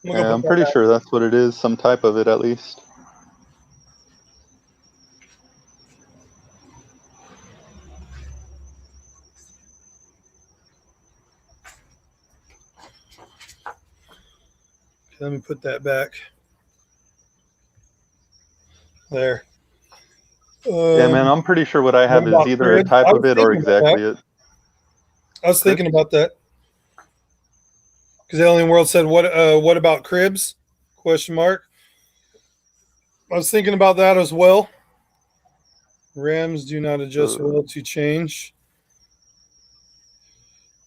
Yeah, I'm pretty sure that's what it is. Some type of it, at least.
Let me put that back. There.
Yeah, man, I'm pretty sure what I have is either a type of it or exactly it.
I was thinking about that. Because Alien World said, what about cribs? Question mark. I was thinking about that as well. Rams do not adjust well to change.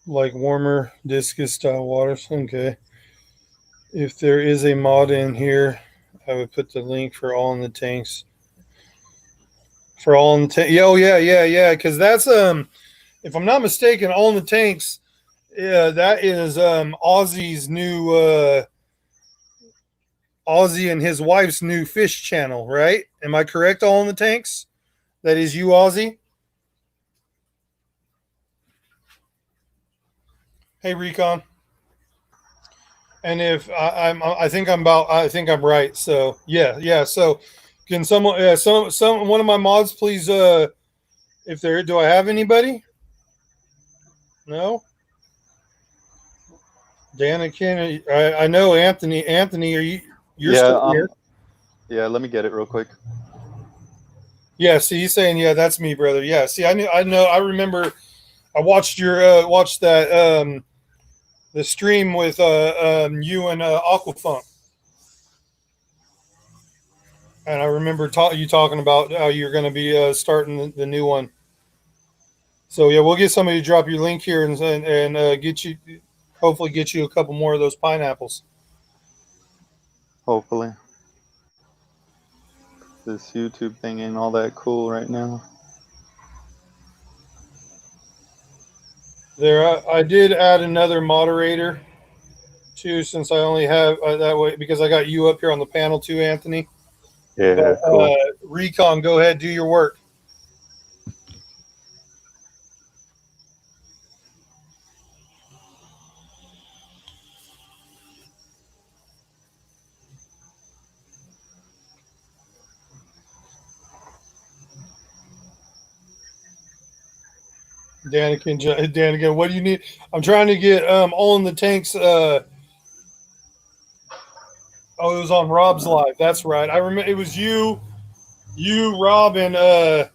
Like warmer discus style waters. Okay. If there is a mod in here, I would put the link for all in the tanks. For all in the tank. Oh yeah. Because that's if I'm not mistaken, all in the tanks. Yeah, that is Ozzy's new Ozzy and his wife's new fish channel, right? Am I correct? All in the tanks. That is you, Ozzy. Hey, Recon. And if I think I'm right. So yeah. So can someone, one of my mods, please, if there, do I have anybody? No. Danikin, I know Anthony. Anthony, you're still here?
Yeah, let me get it real quick.
Yeah, see, he's saying, yeah, that's me, brother. Yeah, see, I remember, I watched watched that the stream with you and Aquafunk, and I remember you talking about how you're going to be starting the new one. So yeah, we'll get somebody to drop your link here and get you, hopefully get you a couple more of those pineapples.
Hopefully. This YouTube thing ain't all that cool right now.
There, I did add another moderator too, since I only have that way, because I got you up here on the panel too, Anthony.
Yeah, but, cool.
Recon, go ahead, do your work. Danikin, what do you need? I'm trying to get all in the tanks. Oh, it was on Rob's live. That's right. I remember it was you, Rob, and where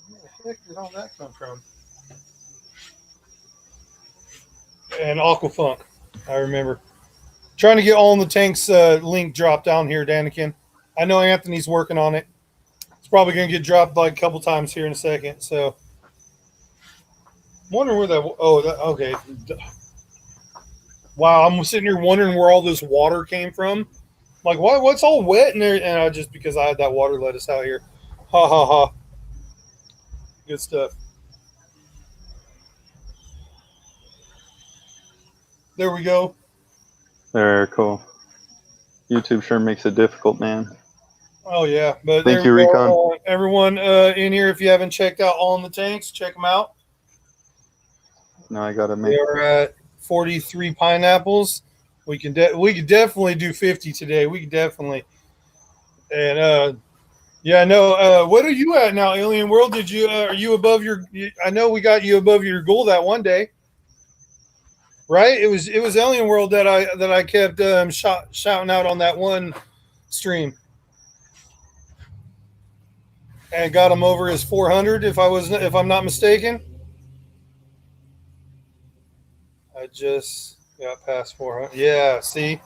the heck did all that come from? And Aquafunk. I remember trying to get all in the tanks link dropped down here, Danikin. I know Anthony's working on it. It's probably going to get dropped like a couple times here in a second. So, I'm wondering where that. Okay. Wow, I'm sitting here wondering where all this water came from. Like, what's all wet in there? And I just, because I had that water lettuce out here. Ha ha ha. Good stuff. There we go.
Very cool. YouTube sure makes it difficult, man.
Oh yeah, but
thank you, Recon.
Everyone in here, if you haven't checked out All in the Tanks, check them out.
No, I gotta make.
We're at 43 pineapples. We could definitely do 50 today. We could definitely, and Yeah, no. What are you at now, Alien World? Did you are you above your? I know we got you above your goal that one day, right? It was Alien World that I kept shouting out on that one stream and got him over his 400. If I'm not mistaken, I just got past 400. Yeah, see,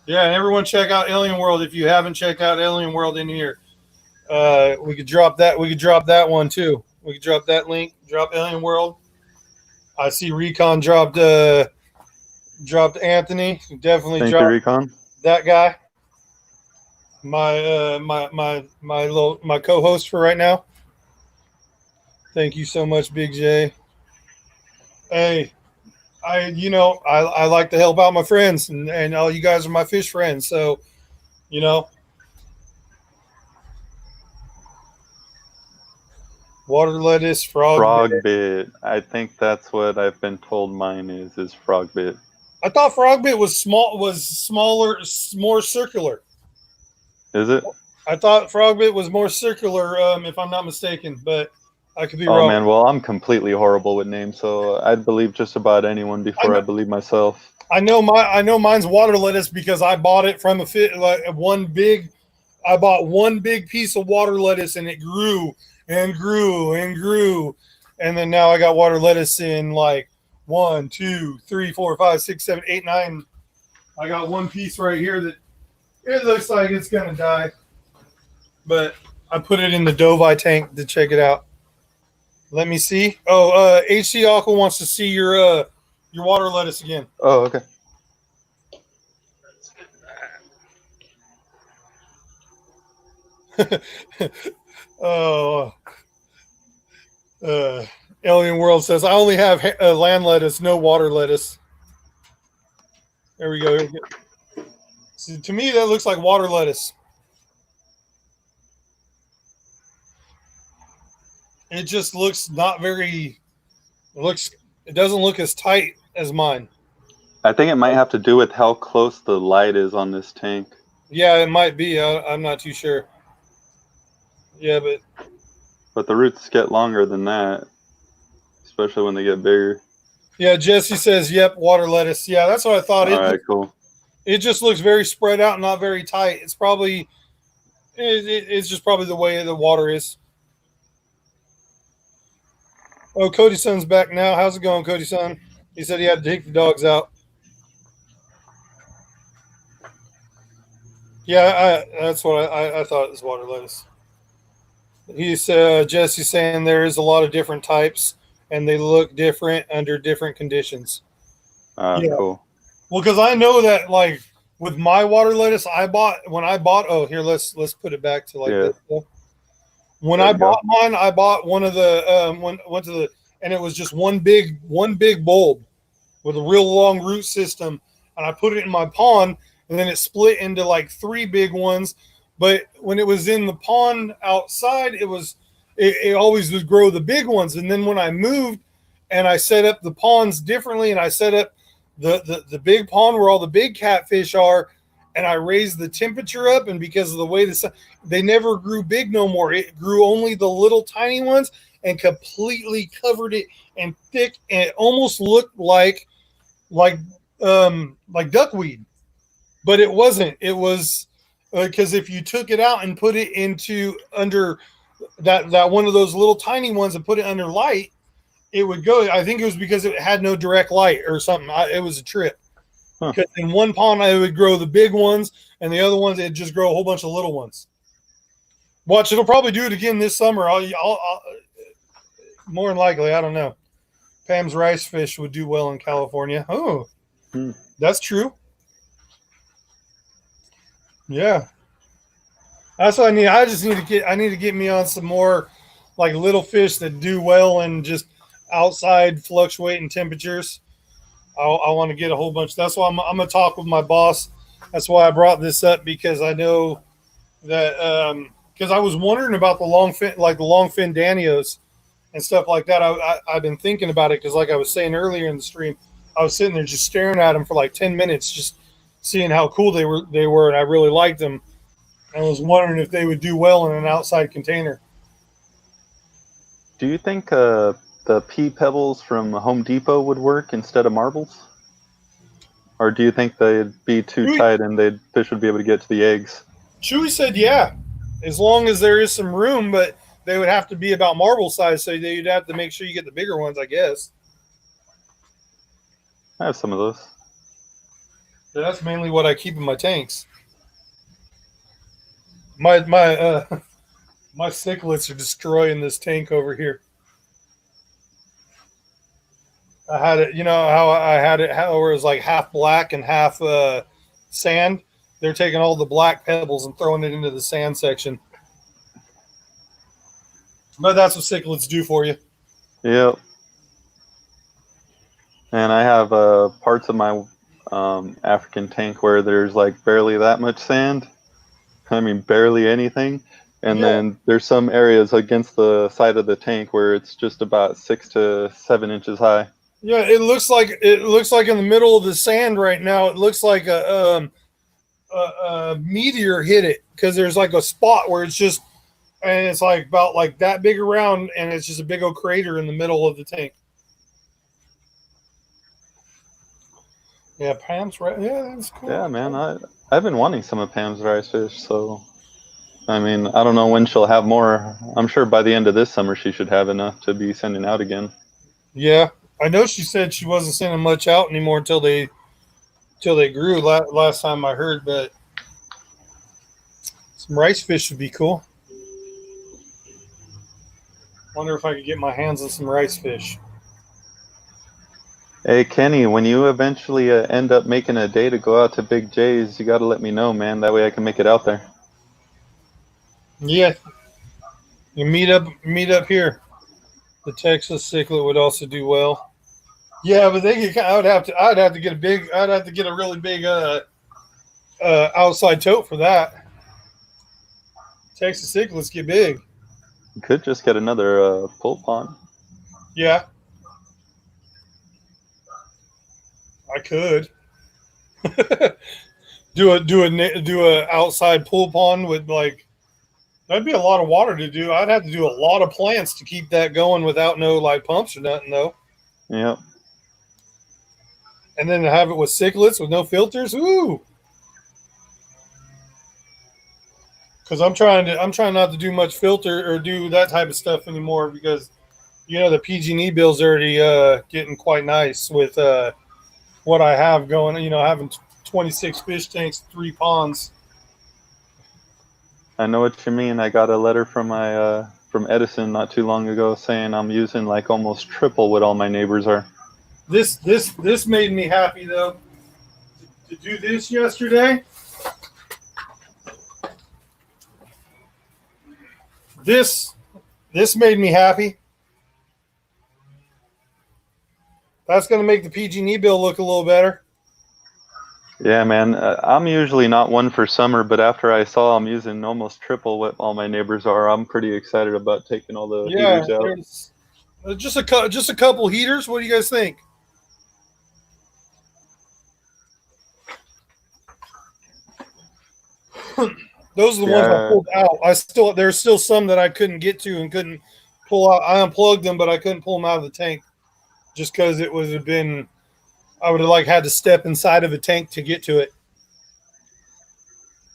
yeah, and everyone check out Alien World if you haven't checked out Alien World in here. We could drop that. We could drop that one too. We could drop that link. Drop Alien World. I see Recon dropped Anthony. Definitely
Thank you,
dropped
Recon.
that guy. My co-host for right now. Thank you so much, Big J. Hey, I like to help out my friends, and all you guys are my fish friends. So, you know, water lettuce, frog.
Frogbit. I think that's what I've been told mine is frogbit.
I thought frogbit was smaller, more circular.
Is it?
I thought frogbit was more circular, if I'm not mistaken, but I could be
Oh
wrong.
man, well I'm completely horrible with names, so I'd believe just about anyone before I believe myself.
I know mine's water lettuce because I bought it from I bought one big piece of water lettuce and it grew and grew and grew, and then now I got water lettuce in like 1, 2, 3, 4, 5, 6, 7, 8, 9. I got one piece right here that it looks like it's gonna die, but I put it in the Dovi tank to check it out. Let me see. Oh, HC Aqua wants to see your water lettuce again.
Oh, okay.
Oh, Alien World says I only have land lettuce, no water lettuce. There we go. See, to me, that looks like water lettuce. It just looks not very. It doesn't look as tight as mine.
I think it might have to do with how close the light is on this tank.
Yeah, it might be. I'm not too sure. Yeah,
but the roots get longer than that, especially when they get bigger.
Yeah, Jesse says, "Yep, water lettuce." Yeah, that's what I thought.
All right, cool.
It just looks very spread out, not very tight. It's probably, it's just probably the way the water is. Oh, Cody Son's back now. How's it going, Cody Son? He said he had to take the dogs out. Yeah, that's what I thought it was water lettuce. He's Jesse's saying there is a lot of different types, and they look different under different conditions.
Yeah. Cool.
Well, because I know that, like, with my water lettuce, oh, here, let's put it back to like this. When I bought mine, I bought one of the and it was just one big bulb with a real long root system, and I put it in my pond, and then it split into like 3 big ones. But when it was in the pond outside, it always would grow the big ones. And then when I moved and I set up the ponds differently, and I set up the big pond where all the big catfish are, and I raised the temperature up, and because of the way they never grew big no more. It grew only the little tiny ones and completely covered it and thick, and it almost looked like duckweed, but it wasn't. It was because if you took it out and put it into under that one of those little tiny ones and put it under light, it would go. I think it was because it had no direct light or something. It was a trip. Because in one pond, it would grow the big ones, and the other ones, it'd just grow a whole bunch of little ones. Watch, it'll probably do it again this summer. I'll more than likely, I don't know. Pam's rice fish would do well in California. Oh, that's true. Yeah, that's what I need. I need to get me on some more like little fish that do well in just outside fluctuating temperatures. I want to get a whole bunch. That's why I'm going to talk with my boss. That's why I brought this up, because I know that because I was wondering about the long fin Danios and stuff like that. I've been thinking about it because, like I was saying earlier in the stream, I was sitting there just staring at them for like 10 minutes, just seeing how cool they were, and I really liked them. I was wondering if they would do well in an outside container.
Do you think the pea pebbles from Home Depot would work instead of marbles? Or do you think they'd be too
Chewy,
tight and fish would be able to get to the eggs?
Chewy said, yeah, as long as there is some room, but they would have to be about marble size, so you'd have to make sure you get the bigger ones, I guess.
I have some of those.
So that's mainly what I keep in my tanks. My my cichlids are destroying this tank over here. I had it, you know how I had it, how it was like half black and half sand. They're taking all the black pebbles and throwing it into the sand section. But that's what cichlids do for you.
Yep. And I have parts of my African tank where there's like barely that much sand. I mean, barely anything. And then there's some areas against the side of the tank where it's just about 6 to 7 inches high.
Yeah, it looks like in the middle of the sand right now. It looks like a meteor hit it, because there's like a spot where it's just, and it's like about like that big around, and it's just a big old crater in the middle of the tank. Yeah, Pam's right. Yeah, that's cool.
Yeah, man, I've been wanting some of Pam's rice fish, so I mean, I don't know when she'll have more. I'm sure by the end of this summer she should have enough to be sending out again.
Yeah, I know she said she wasn't sending much out anymore until they grew. Last time I heard, but some rice fish would be cool. Wonder if I could get my hands on some rice fish.
Hey, Kenny, when you eventually end up making a day to go out to Big J's, you got to let me know, man. That way I can make it out there.
Yeah, you meet up here. The Texas cichlid would also do well. Yeah, but I'd have to get a really big outside tote for that. Texas cichlids get big.
You could just get another pull pond.
Yeah, I could do a outside pool pond with like, that'd be a lot of water to do. I'd have to do a lot of plants to keep that going without no like pumps or nothing though.
Yep.
And then to have it with cichlids with no filters, ooh. Because I'm trying not to do much filter or do that type of stuff anymore, because you know the PG&E bill's already getting quite nice with what I have going. You know, having 26 fish tanks, 3 ponds.
I know what you mean. I got a letter from my from Edison not too long ago saying I'm using like almost triple what all my neighbors are.
This made me happy though to do this yesterday. This made me happy. That's going to make the PG&E bill look a little better.
Yeah, man. I'm usually not one for summer, but after I saw I'm using almost triple what all my neighbors are, I'm pretty excited about taking all the heaters out.
Just a couple heaters. What do you guys think? Those are the ones I pulled out. There's still some that I couldn't get to and couldn't pull out. I unplugged them, but I couldn't pull them out of the tank just because I would have had to step inside of a tank to get to it.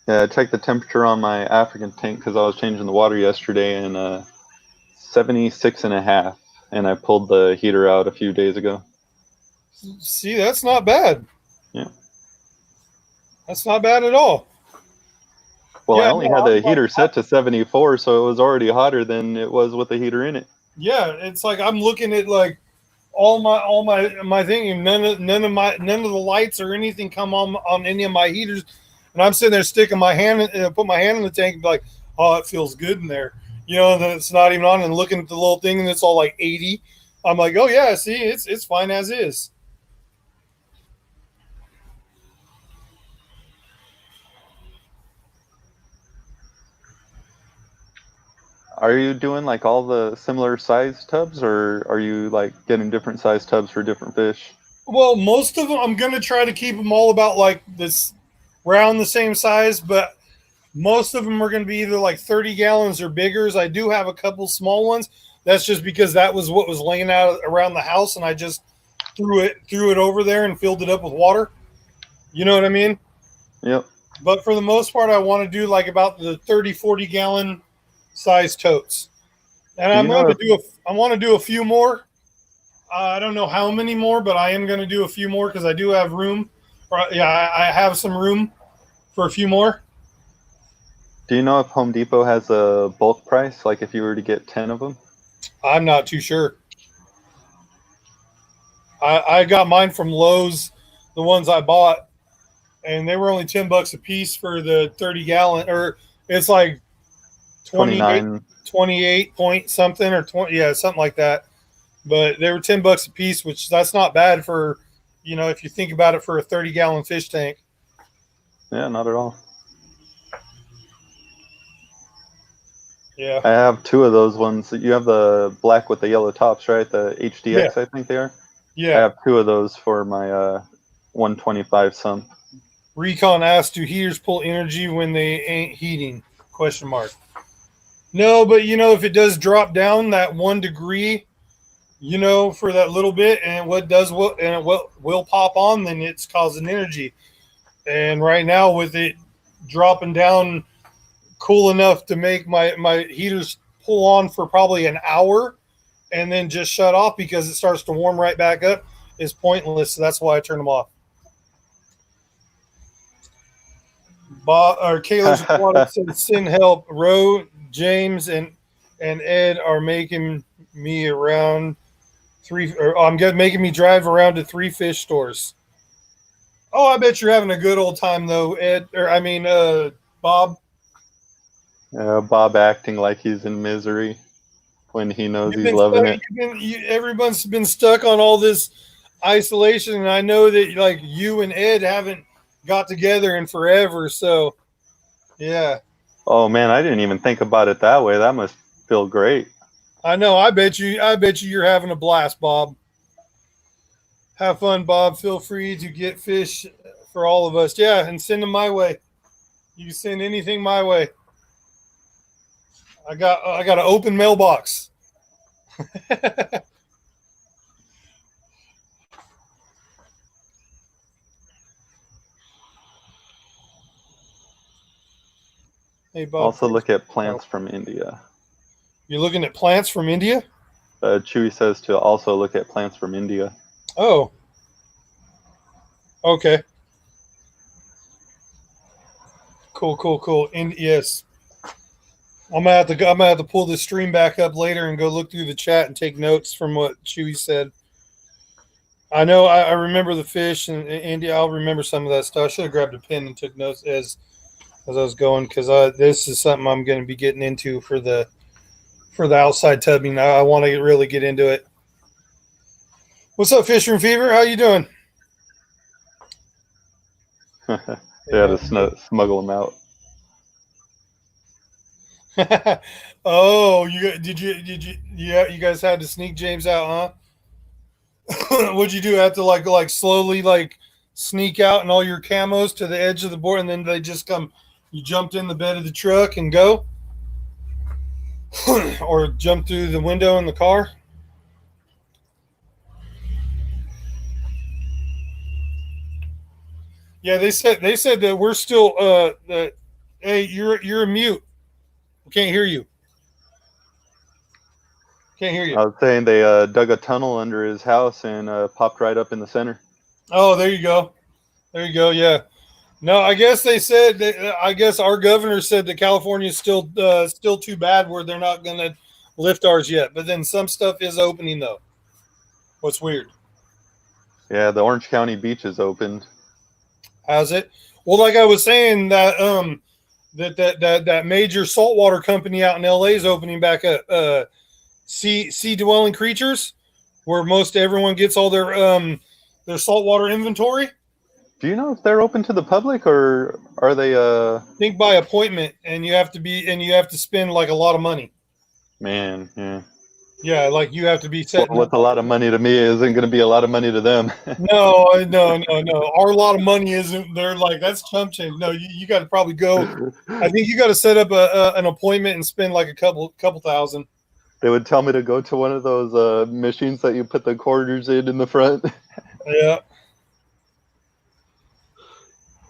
Yeah, I checked the temperature on my African tank because I was changing the water yesterday, and 76.5, and I pulled the heater out a few days ago.
See, that's not bad.
Yeah.
That's not bad at all.
Well, yeah, I only had the heater set to 74, so it was already hotter than it was with the heater in it.
Yeah, it's like I'm looking at like all my thing, and none of the lights or anything come on any of my heaters, and I'm sitting there sticking my hand and put my hand in the tank and be like, oh, it feels good in there, you know. And then it's not even on, and looking at the little thing and it's all like 80. I'm like, oh yeah, see, it's fine as is.
Are you doing like all the similar size tubs, or are you like getting different size tubs for different fish?
Well, most of them, I'm going to try to keep them all about like this, around the same size, but Most of them are going to be either like 30 gallons or biggers. I do have a couple small ones. That's just because that was what was laying out around the house, and I just threw it over there and filled it up with water. You know what I mean?
Yep.
But for the most part, I want to do like about the 30, 40 gallon size totes. And I want to do a few more. I don't know how many more, but I am going to do a few more because I do have room. I have some room for a few more.
Do you know if Home Depot has a bulk price, like if you were to get 10 of them?
I'm not too sure. I got mine from Lowe's, the ones I bought, and they were only $10 a piece for the 30 gallon, or it's like 28 point something or 20, yeah, something like that. But they were $10 a piece, which that's not bad for, if you think about it, for a 30 gallon fish tank.
Yeah, not at all.
Yeah.
I have 2 of those ones. You have the black with the yellow tops, right? The HDX,
Yeah.
I think they are.
Yeah.
I have 2 of those for my 125 sump.
Recon asked, do heaters pull energy when they ain't heating? Question mark. No, but if it does drop down that 1 degree, for that little bit, and what will pop on, then it's causing energy. And right now, with it dropping down cool enough to make my heaters pull on for probably an hour and then just shut off because it starts to warm right back up, is pointless. So that's why I turn them off. Bob or Kayla's wanted to send help. Roe, James, and Ed are making me around making me drive around to 3 fish stores. Oh, I bet you're having a good old time though, Ed. Bob.
Bob acting like he's in misery when he knows he's loving it.
Everyone's been stuck on all this isolation, and I know that like you and Ed haven't got together in forever. So, yeah.
Oh man, I didn't even think about it that way. That must feel great.
I know. I bet you're having a blast, Bob. Have fun, Bob. Feel free to get fish for all of us. Yeah, and send them my way. You can send anything my way. I got an open mailbox. Hey, Bob.
Also look at plants from India.
You're looking at plants from India?
Chewy says to also look at plants from India.
Oh. Okay. Cool. And yes. I'm gonna have to pull this stream back up later and go look through the chat and take notes from what Chewy said. I know I remember the fish and India. I'll remember some of that stuff. I should have grabbed a pen and took notes as I was going, because this is something I'm going to be getting into for the outside tubbing. I want to really get into it. What's up, Fisher and Fever? How you doing?
Yeah, to smuggle them out.
Oh, you guys had to sneak James out, huh? What'd you do? Have to like slowly like sneak out and all your camos to the edge of the board, and then they just come. You jumped in the bed of the truck and go, or jump through the window in the car. Yeah, they said that we're still that. Hey, you're a mute. We can't hear you. Can't hear you.
I was saying they dug a tunnel under his house and popped right up in the center.
Oh, there you go. Yeah. No, I guess they said that. I guess our governor said that California is still too bad where they're not going to lift ours yet. But then some stuff is opening though. What's weird?
Yeah, the Orange County beach is opened. How's
it? Well, like I was saying, that that major saltwater company out in LA is opening back up. Sea dwelling creatures, where most everyone gets all their saltwater inventory.
Do you know if they're open to the public, or are they?
I think by appointment, and you have to spend like a lot of money.
Man, yeah.
Yeah, like you have to be setting up.
What's a lot of money to me isn't going to be a lot of money to them.
No. Our lot of money isn't. They're like that's chump change. No, you got to probably go. I think you got to set up an appointment and spend like a couple thousand.
They would tell me to go to one of those machines that you put the quarters in the front.
Yeah.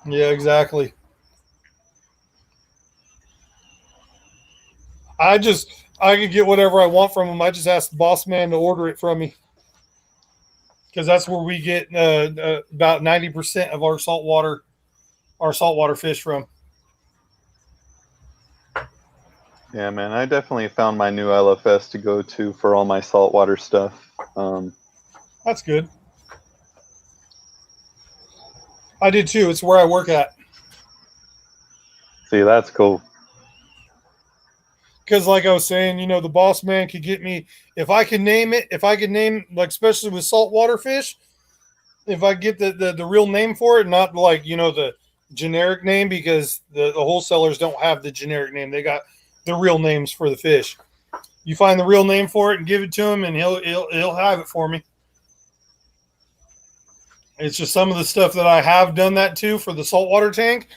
Yeah, exactly. I could get whatever I want from them. I just ask the boss man to order it from me because that's where we get about 90% of our saltwater fish from.
Yeah, man, I definitely found my new LFS to go to for all my saltwater stuff.
That's good. I did too. It's where I work at.
See, that's cool.
Because, like I was saying, the boss man could get me if I could name it. If I could name, like, especially with saltwater fish, if I get the real name for it, not like the generic name, because the wholesalers don't have the generic name. They got the real names for the fish. You find the real name for it and give it to him, and he'll have it for me. It's just some of the stuff that I have done that to for the saltwater tank.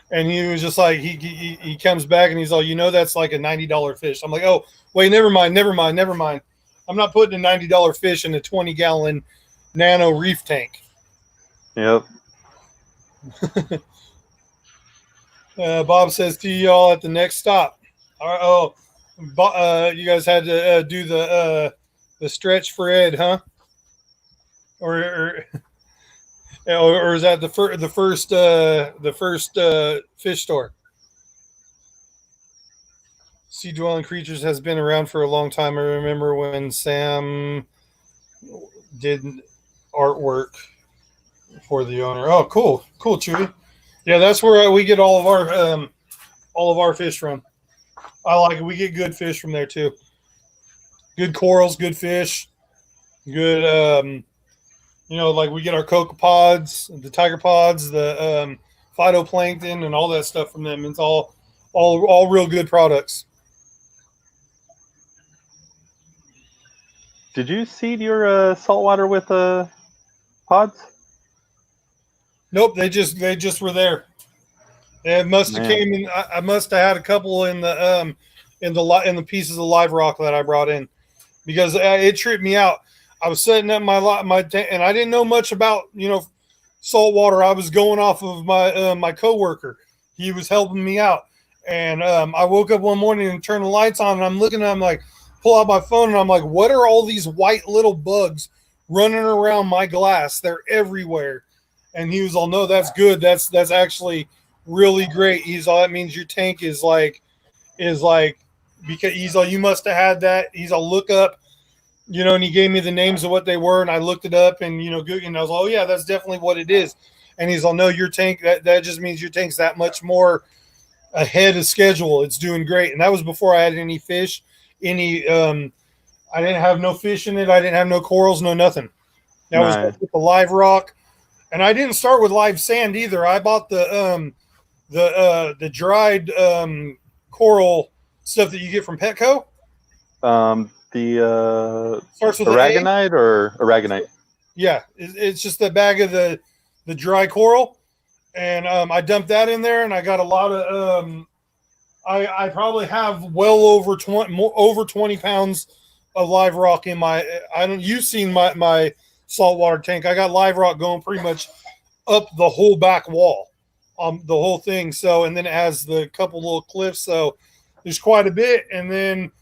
And he was just like, he comes back and he's all, that's like a $90 fish. I'm like, oh, wait, never mind. I'm not putting a $90 fish in a 20-gallon nano reef tank.
Yep.
Bob says to y'all at the next stop. All right, you guys had to do the stretch for Ed, huh? Or is that the first fish store? Sea dwelling creatures has been around for a long time. I remember when Sam did artwork for the owner. Oh, cool, Chewy. Yeah, that's where we get all of our fish from. I like it. We get good fish from there too. Good corals, good fish, good. Like we get our copepods, the tiger pods, the phytoplankton, and all that stuff from them. It's all real good products.
Did you seed your saltwater with pods?
Nope, they just were there. They must have came in. I must have had a couple in the pieces of live rock that I brought in, because it tripped me out. I was setting up my tank, and I didn't know much about saltwater. I was going off of my coworker. He was helping me out, and I woke up one morning and turned the lights on, and I'm looking at him like, pull out my phone, and I'm like, what are all these white little bugs running around my glass? They're everywhere. And he was all, no, that's good. That's actually really great. He's all, that means your tank is like because he's all, you must have had that. He's all, look up. And he gave me the names of what they were, and I looked it up, and Google, and I was like, oh yeah, that's definitely what it is. And he's like, no, your tank, that just means your tank's that much more ahead of schedule. It's doing great. And that was before I had any fish, I didn't have no fish in it. I didn't have no corals, no nothing. That was with the live rock, and I didn't start with live sand either. I bought the dried coral stuff that you get from Petco.
The
starts with
aragonite or aragonite.
Yeah, it's just the bag of the dry coral, and I dumped that in there, and I got a lot of. I probably have well over 20 pounds of live rock in my. You've seen my saltwater tank. I got live rock going pretty much up the whole back wall, the whole thing. So, and then it has the couple little cliffs. So there's quite a bit, and then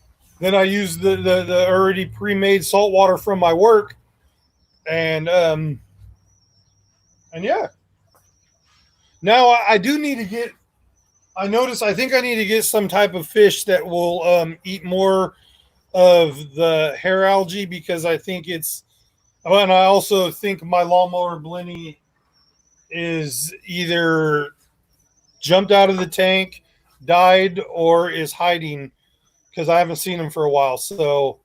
I use the already pre-made saltwater from my work, and yeah. Now I do need to get. I think I need to get some type of fish that will eat more of the hair algae, because I think it's. Oh, and I also think my lawnmower Blenny is either jumped out of the tank, died, or is hiding, because I haven't seen him for a while. So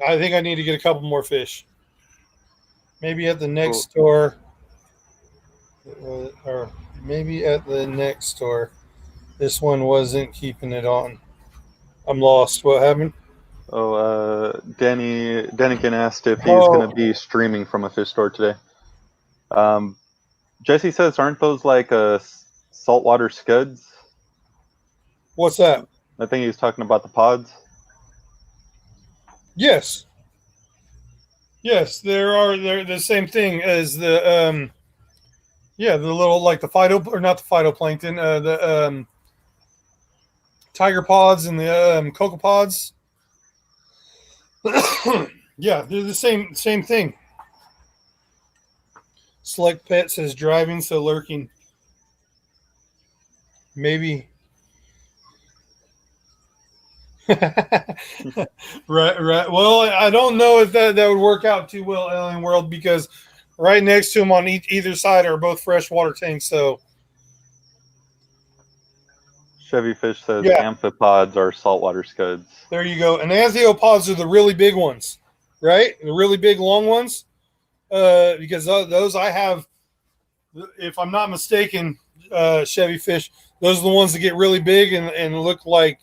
I think I need to get a couple more fish. Maybe at the next store. Or maybe at the next store. This one wasn't keeping it on. I'm lost. What happened?
Danny Denikin asked if he's
Oh.
going to be streaming from a fish store today. Jesse says, aren't those like saltwater scuds?
What's that?
I think he's talking about the pods.
Yes. Yes, they're the same thing as the the little like the phyto or not the phytoplankton, the tiger pods and the cocopods. Yeah, they're the same thing. Select Pet says driving, so lurking. Maybe. right. Well, I don't know if that would work out too well, Alien World, because right next to them on either side are both freshwater tanks. So
Chevy Fish says
Yeah.
amphipods are saltwater scuds.
there you go. And anthiopods are the really big ones, right? The really big long ones. Because those I have, if I'm not mistaken, Chevy Fish, those are the ones that get really big and look like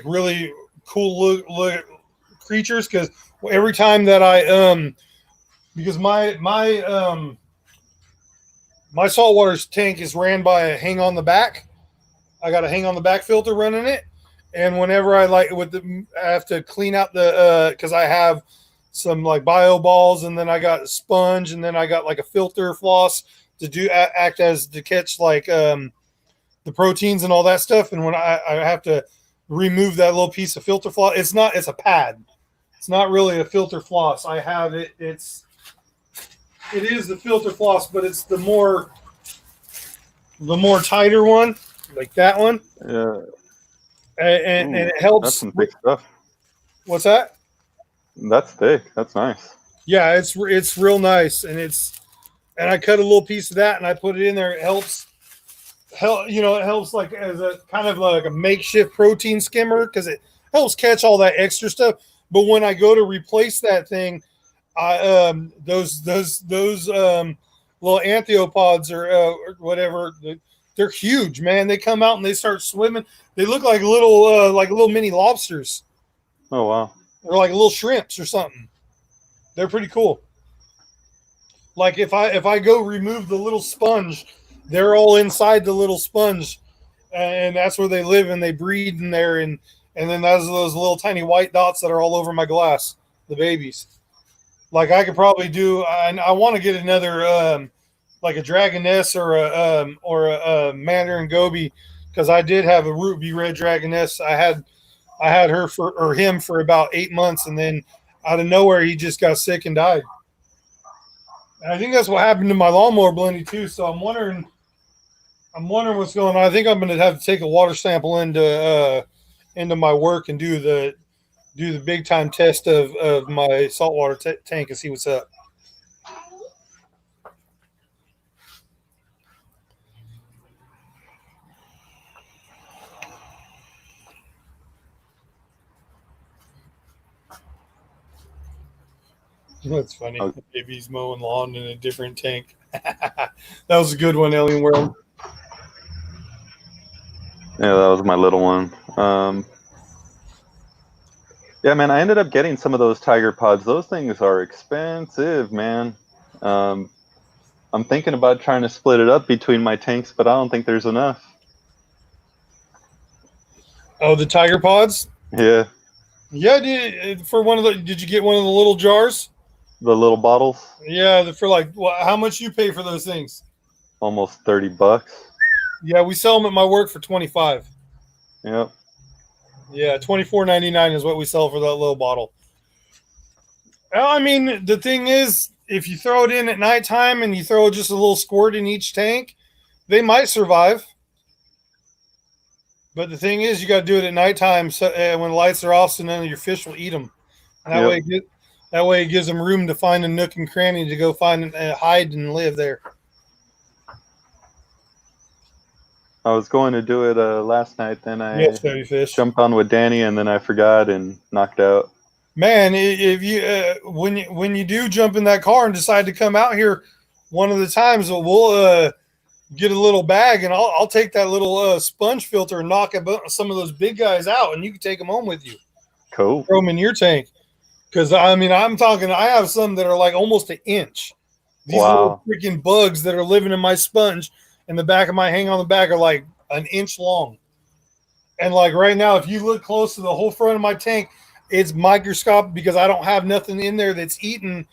really cool look creatures. Because every time that I because my saltwater tank is ran by a hang on the back. I got a hang on the back filter running it, and whenever I I have to clean out the because I have some like bio balls, and then I got a sponge, and then I got like a filter floss to act as to catch like the proteins and all that stuff. And when I have to remove that little piece of filter floss, it's a pad. It's not really a filter floss. I have it. It is the filter floss, but it's the more tighter one, like that one.
Yeah.
And
Ooh,
it helps.
That's some thick stuff.
What's that?
That's thick. That's nice.
Yeah, it's real nice, and I cut a little piece of that and I put it in there. It helps like as a kind of like a makeshift protein skimmer because it helps catch all that extra stuff. But when I go to replace that thing, I those little anthiopods or whatever, they're huge, man. They come out and they start swimming. They look like little mini lobsters.
Oh wow.
Or like little shrimps or something. They're pretty cool. Like if I go remove the little sponge, they're all inside the little sponge, and that's where they live and they breed in there. And then those little tiny white dots that are all over my glass, the babies. Like I could probably do. I want to get another like a dragoness or a mandarin goby, because I did have a ruby red dragoness. I had him for about 8 months, and then out of nowhere he just got sick and died. And I think that's what happened to my lawnmower Blendy too. So I'm wondering what's going on. I think I'm going to have to take a water sample into my work and do the big time test of my saltwater tank and see what's up. That's funny.
Okay.
The baby's mowing lawn in a different tank. That was a good one, Alien World.
Yeah, that was my little one. Yeah, man, I ended up getting some of those tiger pods. Those things are expensive, man. I'm thinking about trying to split it up between my tanks, but I don't think there's enough.
Oh, the tiger pods?
Yeah,
Yeah, did you get one of the little jars?
the little bottles,
Yeah, for like how much you pay for those things?
almost $30.
Yeah, we sell them at my work for $25.
Yep.
Yeah, $24.99 is what we sell for that little bottle. Well, I mean, the thing is, if you throw it in at nighttime and you throw just a little squirt in each tank, they might survive. But the thing is, you got to do it at nighttime when the lights are off, so none of your fish will eat them. And that way it gives them room to find a nook and cranny to go find hide and live there.
I was going to do it last night, then I
Yes, baby fish.
jumped on with Danny, and then I forgot and knocked out.
Man, if you when you do jump in that car and decide to come out here, one of the times we'll get a little bag, and I'll take that little sponge filter and knock some of those big guys out, and you can take them home with you.
Cool.
throw them in your tank. Because I mean, I'm talking. I have some that are like almost an inch. These little
Wow.
freaking bugs that are living in my sponge in the back of my hang on the back are like an inch long. And like right now, if you look close to the whole front of my tank, it's microscopic because I don't have nothing in there that's eating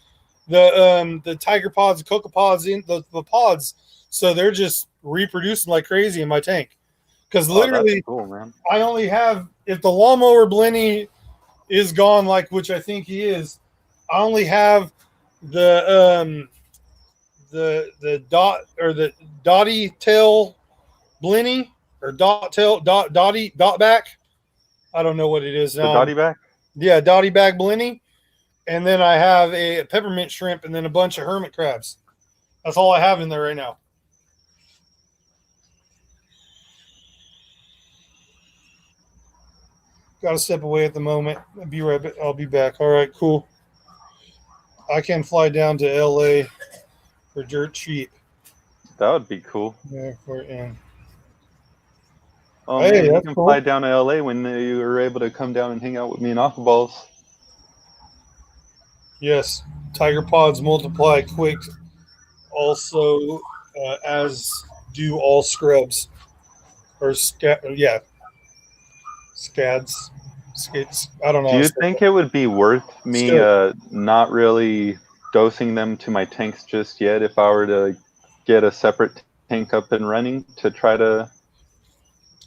the tiger pods, the cocopods, in the pods. So they're just reproducing like crazy in my tank. Because
Oh, that's
literally,
cool, man.
I only have, if the lawnmower Blenny is gone, like which I think he is, I only have the dot or the dotty tail Blenny or dotty dot back. I don't know what it is
The
now.
dotty back?
Yeah, dotty back Blenny. And then I have a peppermint shrimp and then a bunch of hermit crabs. That's all I have in there right now. Got to step away at the moment. I'll be back. All right, cool. I can fly down to LA for dirt cheap.
That would be cool.
Yeah, and
Oh
Hey,
man, you
that's
can
cool.
fly down to LA when you were able to come down and hang out with me in Aquaballs.
yes, tiger pods multiply quick. Also, as do all scrubs or yeah, scads. Skates. I don't know.
Do you think it would be worth me
Still.
not really dosing them to my tanks just yet if I were to get a separate tank up and running to try to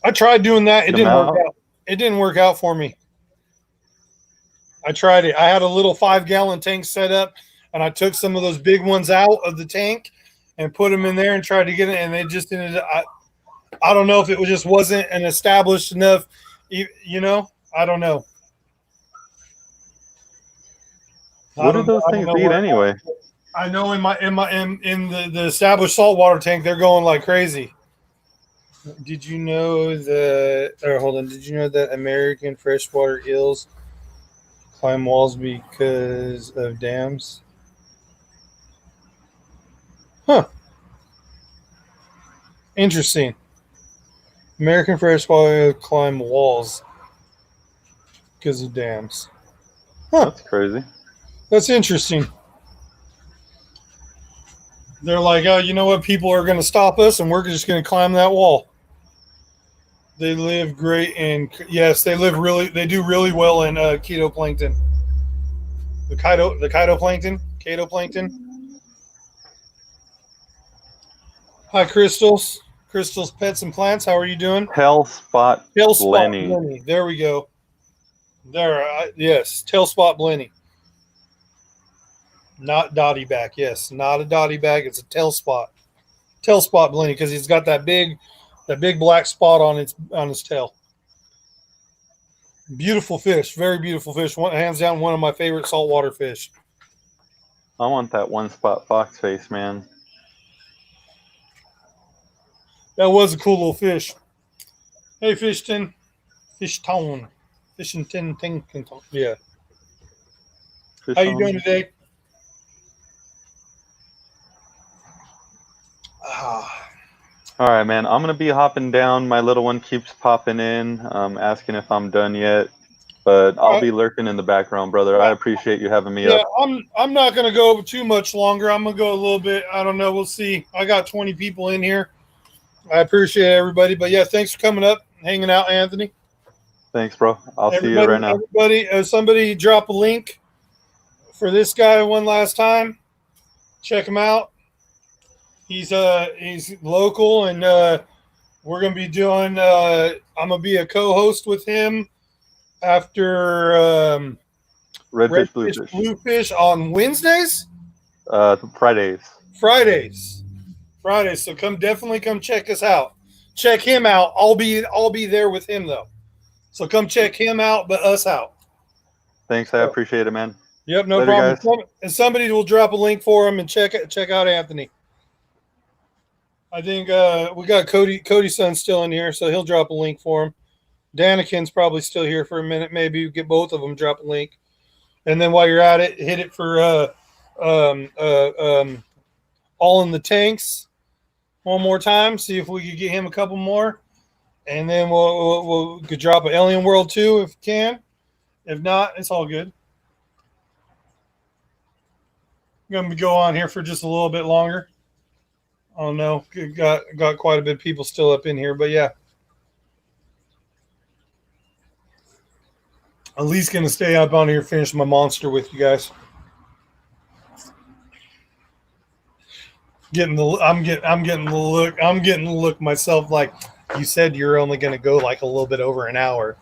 I tried doing that. It
get 'em
didn't work
out?
out. It didn't work out for me. I tried it. I had a little 5-gallon tank set up, and I took some of those big ones out of the tank and put them in there and tried to get it, and they just ended up. I don't know if it just wasn't an established enough. You know, I don't know.
What do those
I don't
things
know
eat
where-
anyway?
I know in the established saltwater tank they're going like crazy. Did you know that? Or hold on. Did you know that American freshwater eels climb walls because of dams? Huh. Interesting. American freshwater eels climb walls because of dams.
That's crazy.
That's interesting. They're like, oh, you know what? People are going to stop us, and we're just going to climb that wall. They live great, and yes, they do really well in ketoplankton. The ketoplankton. Hi, Crystals. Crystals Pets and Plants. How are you doing?
Tail spot
Tail spot
Blenny.
Blenny. There we go. There, yes, tail spot Blenny. Not dotty back. Yes, not a dotty back. It's a tail spot. Tail spot Blenny because he's got that big black spot on his tail. Beautiful fish, very beautiful fish. Hands down, one of my favorite saltwater fish.
I want that one spot fox face, man.
That was a cool little fish. Hey, Fishton. Fishtown. Fishington. Yeah.
Fish
How you
on.
doing today? Ah,
All right, man. I'm gonna be hopping down. My little one keeps popping in, asking if I'm done yet. But I'll
right.
be lurking in the background, brother. I appreciate you having me
yeah,
up.
I'm not gonna go too much longer. I'm gonna go a little bit. I don't know. We'll see. I got 20 people in here. I appreciate everybody. But yeah, thanks for coming up, hanging out, Anthony.
Thanks, bro. I'll see you right now.
Everybody, somebody drop a link for this guy one last time. Check him out. He's local, and we're gonna be doing. I'm gonna be a co-host with him after
Redfish,
Bluefish on Wednesdays.
Fridays.
Fridays. So definitely come check us out. Check him out. I'll be there with him though. So come check him out, but us out.
Thanks, I appreciate it, man.
Yep, no
Later,
problem.
guys.
And somebody will drop a link for him and check out Anthony. I think we got Cody's son still in here, so he'll drop a link for him. Danikin's probably still here for a minute. Maybe get both of them drop a link, and then while you're at it, hit it for all in the tanks one more time. See if we could get him a couple more, and then we'll could drop an Alien World 2 if we can, If not, it's all good. I'm going to go on here for just a little bit longer. Oh no, got quite a bit of people still up in here, but yeah. At least going to stay up on here, finish my monster with you guys. I'm getting the look myself. Like you said, you're only going to go like a little bit over an hour.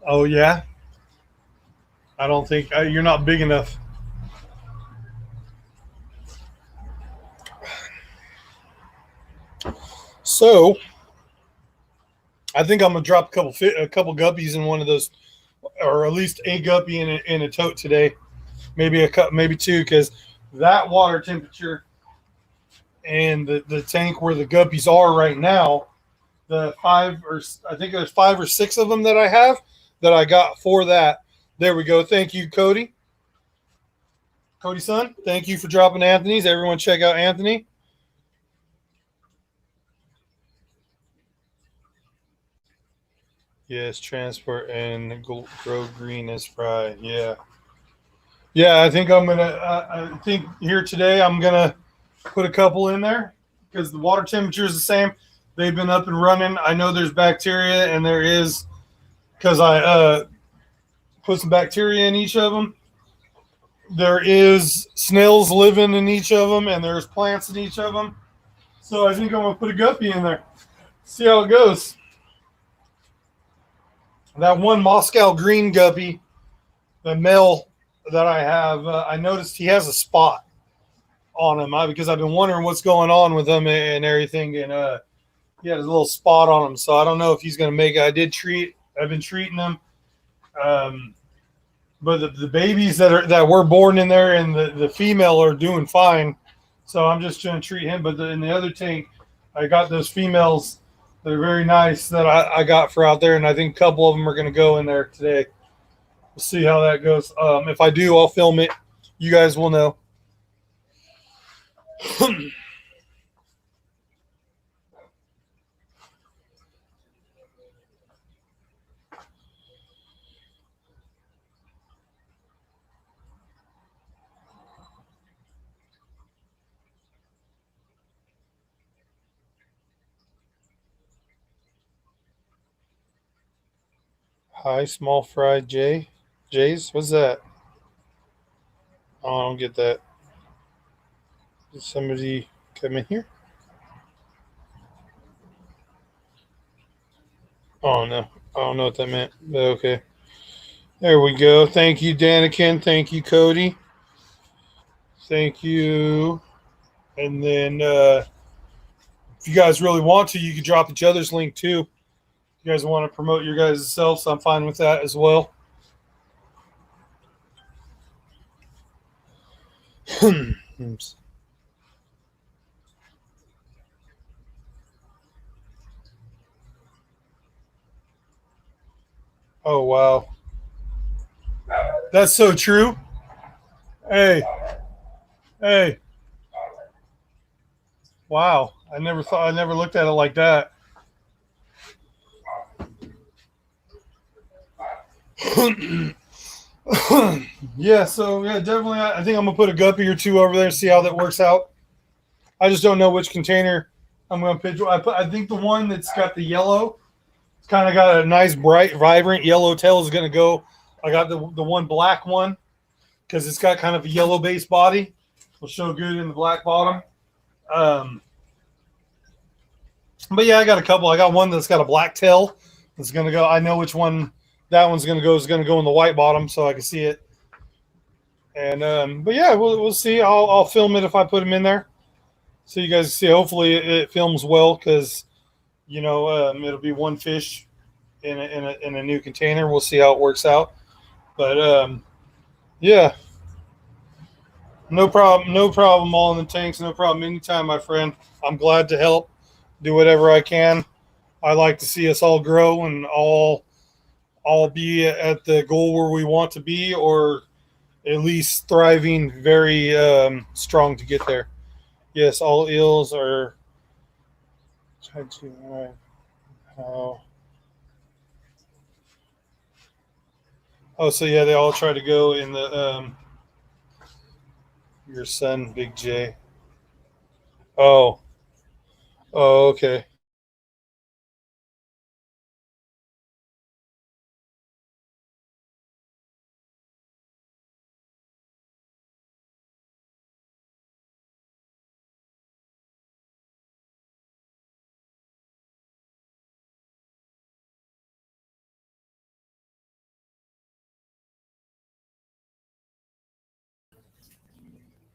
Oh yeah, I don't think you're not big enough. So, I think I'm gonna drop a couple guppies in one of those, or at least a guppy in a tote today, maybe maybe two, because that water temperature and the tank where the guppies are right now, I think there's 5 or 6 of them that I have that I got for that. There we go. Thank you, Cody. Cody son, thank you for dropping Anthony's. Everyone check out Anthony. Yes, transport and grow green as fry. Yeah. Yeah, I think I think here today I'm gonna put a couple in there because the water temperature is the same. They've been up and running. I know there's bacteria, and there is because I put some bacteria in each of them. There is snails living in each of them, and there's plants in each of them. So I think I'm gonna put a guppy in there. See how it goes. That one Moscow green guppy, the male that I have, I noticed he has a spot on him because I've been wondering what's going on with him and everything. And he had a little spot on him. So I don't know if he's going to make it. I've been treating him. But the babies that were born in there and the female are doing fine. So I'm just going to treat him. But in the other tank, I got those females. They're very nice that I got for out there, and I think a couple of them are going to go in there today. We'll see how that goes. If I do, I'll film it. You guys will know. Hi, small fried Jays. What's that? Oh, I don't get that. Did somebody come in here? Oh no, I don't know what that meant, but okay. There we go. Thank you, Danikin. Thank you, Cody. Thank you. And then if you guys really want to, you can drop each other's link too. If you guys want to promote your guys' selves, I'm fine with that as well. Oops. Oh wow, that's so true. Hey, wow! I never looked at it like that. Yeah, so yeah, definitely. I think I'm gonna put a guppy or two over there, see how that works out. I just don't know which container I'm gonna pitch. I think the one that's got the yellow, it's kind of got a nice, bright, vibrant yellow tail is gonna go. I got the one black one because it's got kind of a yellow base body. Will show good in the black bottom. But yeah, I got a couple. I got one that's got a black tail. That's gonna go. I know which one that one's gonna go. Is gonna go in the white bottom, so I can see it. And but yeah, we'll see. I'll film it if I put them in there, so you guys see. Hopefully, it films well because it'll be one fish in a new container. We'll see how it works out. But yeah, no problem. No problem. All in the tanks. No problem. Anytime, my friend. I'm glad to help. Do whatever I can. I like to see us all grow and all be at the goal where we want to be, or at least thriving very strong to get there. Yes, all eels are how Oh, so yeah, they all try to go in the your son, Big J. Oh, oh, okay.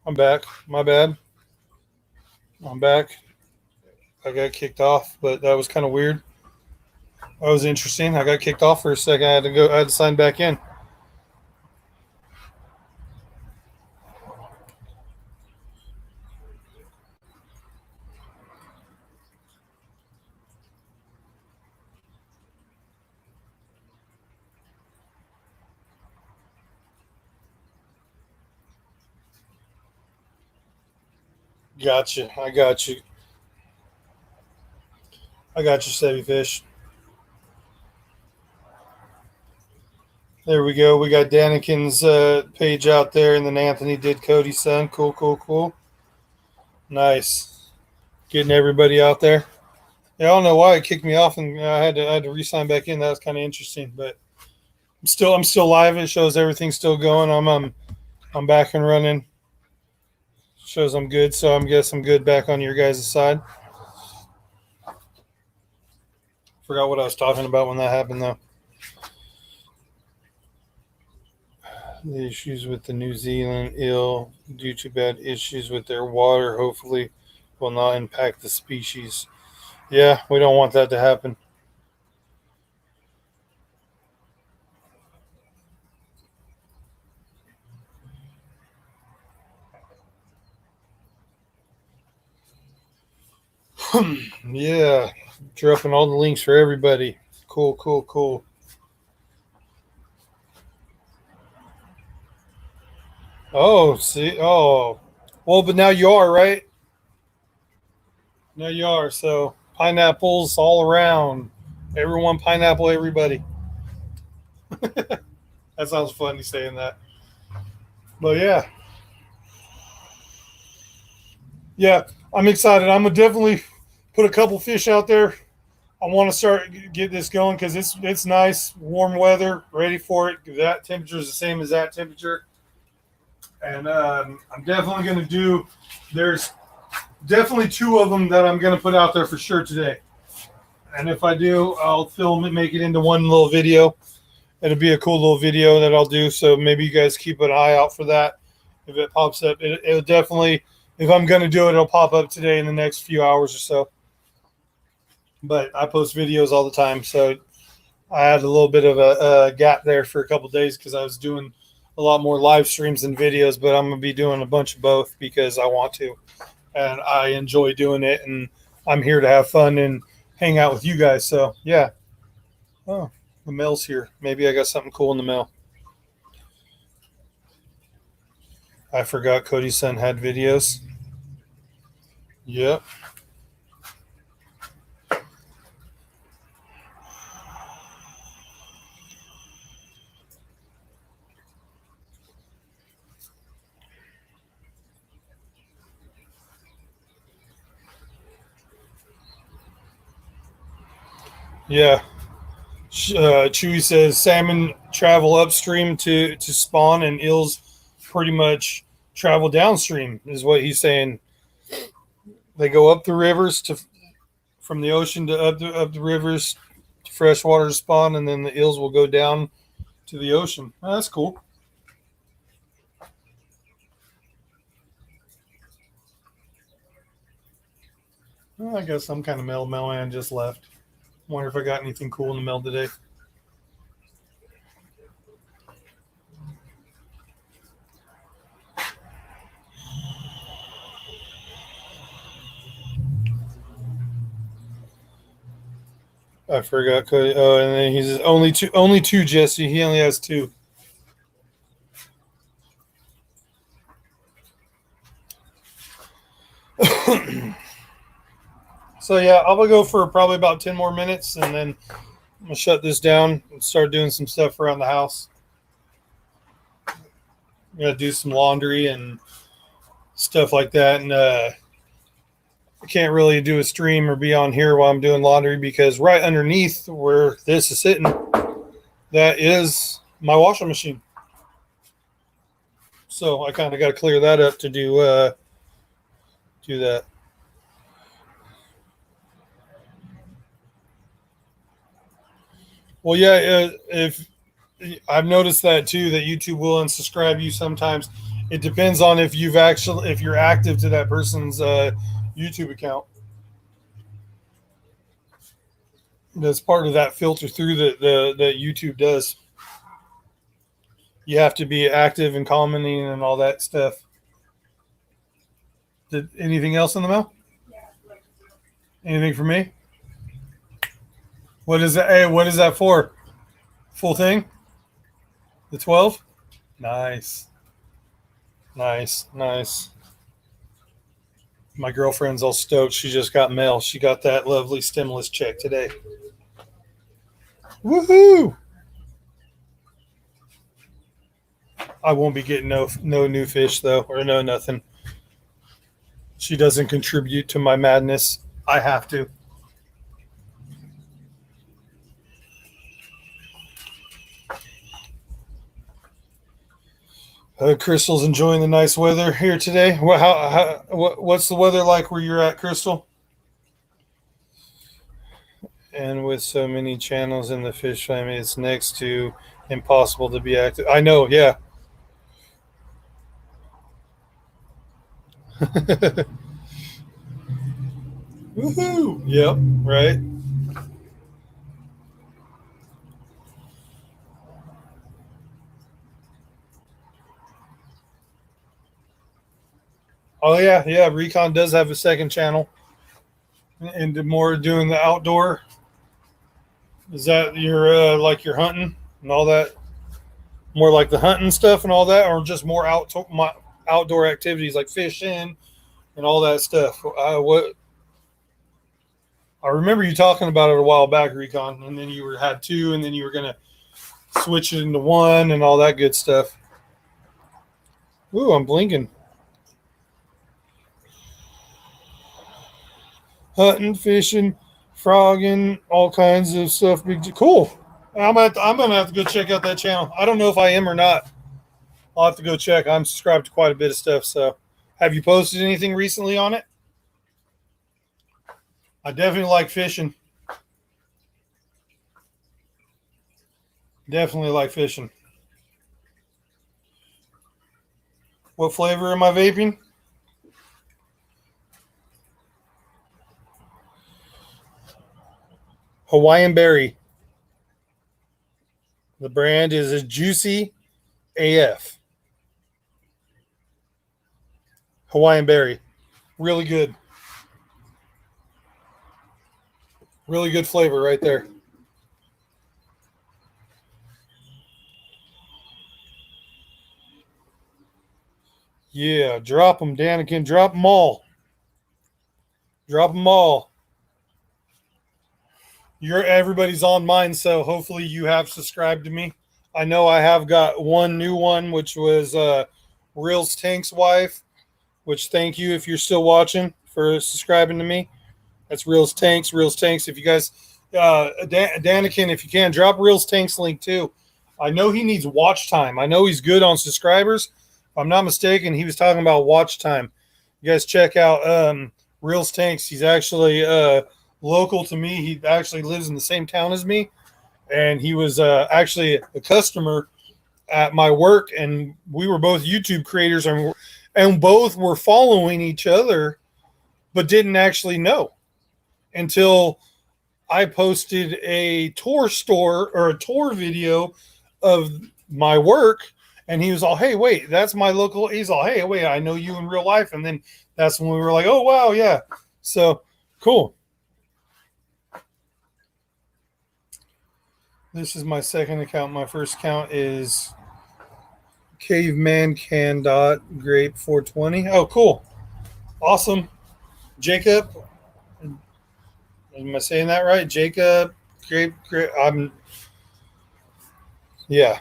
I'm back. My bad. I'm back. I got kicked off, but that was kind of weird. That was interesting. I got kicked off for a second. I had to go. I had to sign back in. Gotcha. I got you. I got you, Savvy Fish. There we go. We got Danikin's page out there, and then Anthony did Cody's son. Cool, cool, cool. Nice. Getting everybody out there. Yeah, I don't know why it kicked me off, and I had to re-sign back in. That was kind of interesting, but I'm still live. It shows everything's still going. I'm back and running. Shows I'm good, so I'm guess I'm good back on your guys' side. Forgot what I was talking about when that happened though. The issues with the New Zealand eel due to bad issues with their water hopefully will not impact the species. Yeah, we don't want that to happen. Yeah, dropping all the links for everybody. Cool, cool, cool. Oh, see, oh, well, but now you are right. Now you are. So pineapples all around. Everyone pineapple everybody. That sounds funny saying that. But yeah, yeah, I'm excited. I'm gonna definitely put a couple fish out there. I want to start get this going because it's nice, warm weather, ready for it. That temperature is the same as that temperature, and I'm definitely gonna do. There's definitely two of them that I'm gonna put out there for sure today. And if I do, I'll film it, make it into one little video. It'll be a cool little video that I'll do. So maybe you guys keep an eye out for that. If it pops up, it'll definitely. If I'm gonna do it, it'll pop up today in the next few hours or so. But I post videos all the time, so I had a little bit of a gap there for a couple of days because I was doing a lot more live streams than videos. But I'm gonna be doing a bunch of both because I want to, and I enjoy doing it, and I'm here to have fun and hang out with you guys. So yeah. Oh, the mail's here. Maybe I got something cool in the mail. I forgot Cody's son had videos. Yep. Yeah. Chewy says salmon travel upstream to spawn, and eels pretty much travel downstream. Is what he's saying. They go up the rivers to from the ocean to up the rivers to freshwater to spawn, and then the eels will go down to the ocean. Oh, that's cool. Well, I guess some kind of mailman just left. Wonder if I got anything cool in the mail today. I forgot Cody. Oh, and then he's only two, Jesse. He only has two. So yeah, I'm gonna go for probably about 10 more minutes, and then I'm gonna shut this down and start doing some stuff around the house. Gotta do some laundry and stuff like that. And I can't really do a stream or be on here while I'm doing laundry because right underneath where this is sitting, that is my washing machine. So I kind of got to clear that up to do that. Well, yeah, if I've noticed that too, that YouTube will unsubscribe you sometimes. It depends on if you're active to that person's YouTube account. That's part of that filter through that YouTube does. You have to be active and commenting and all that stuff. Did anything else in the mail? Anything for me? What is that? Hey, what is that for? Full thing? The 12? Nice. Nice. My girlfriend's all stoked. She just got mail. She got that lovely stimulus check today. Woohoo! I won't be getting no new fish though, or no nothing. She doesn't contribute to my madness. I have to. Crystal's enjoying the nice weather here today. What's the weather like where you're at, Crystal? And with so many channels in the fish family, it's next to impossible to be active. I know, yeah. Woohoo! Yep, right. Oh yeah. Recon does have a second channel, and more doing the outdoor. Is that your like your hunting and all that? More like the hunting stuff and all that, or just more outdoor activities like fishing and all that stuff? What I remember you talking about it a while back, Recon, and then you had two, and then you were gonna switch it into one and all that good stuff. Ooh, I'm blinking. Hunting, fishing, frogging, all kinds of stuff. Cool. I'm gonna have to go check out that channel. I don't know if I am or not. I'll have to go check. I'm subscribed to quite a bit of stuff. So, have you posted anything recently on it? I definitely like fishing. Definitely like fishing. What flavor am I vaping? Hawaiian Berry. The brand is a Juicy AF. Hawaiian Berry. Really good. Really good flavor right there. Yeah, drop them, Danikin. Drop them all. Drop them all. Everybody's on mine, so hopefully you have subscribed to me. I know I have got one new one, which was Reels Tank's wife. Which thank you if you're still watching for subscribing to me. That's Reels Tanks. If you guys, Danikin, if you can, drop Reels Tanks link too. I know he needs watch time. I know he's good on subscribers. If I'm not mistaken, he was talking about watch time. You guys check out Reels Tanks. He's actually local to me. He actually lives in the same town as me, and he was actually a customer at my work, and we were both YouTube creators, and both were following each other, but didn't actually know until I posted a tour video of my work, and he was all, "Hey, wait, that's my local." He's all, "Hey, wait, I know you in real life," and then that's when we were like, "Oh wow, yeah." So cool. This is my second account. My first account is Caveman Can Grape 420. Oh, cool. Awesome. Jacob. Am I saying that right? Jacob Grape. Yeah.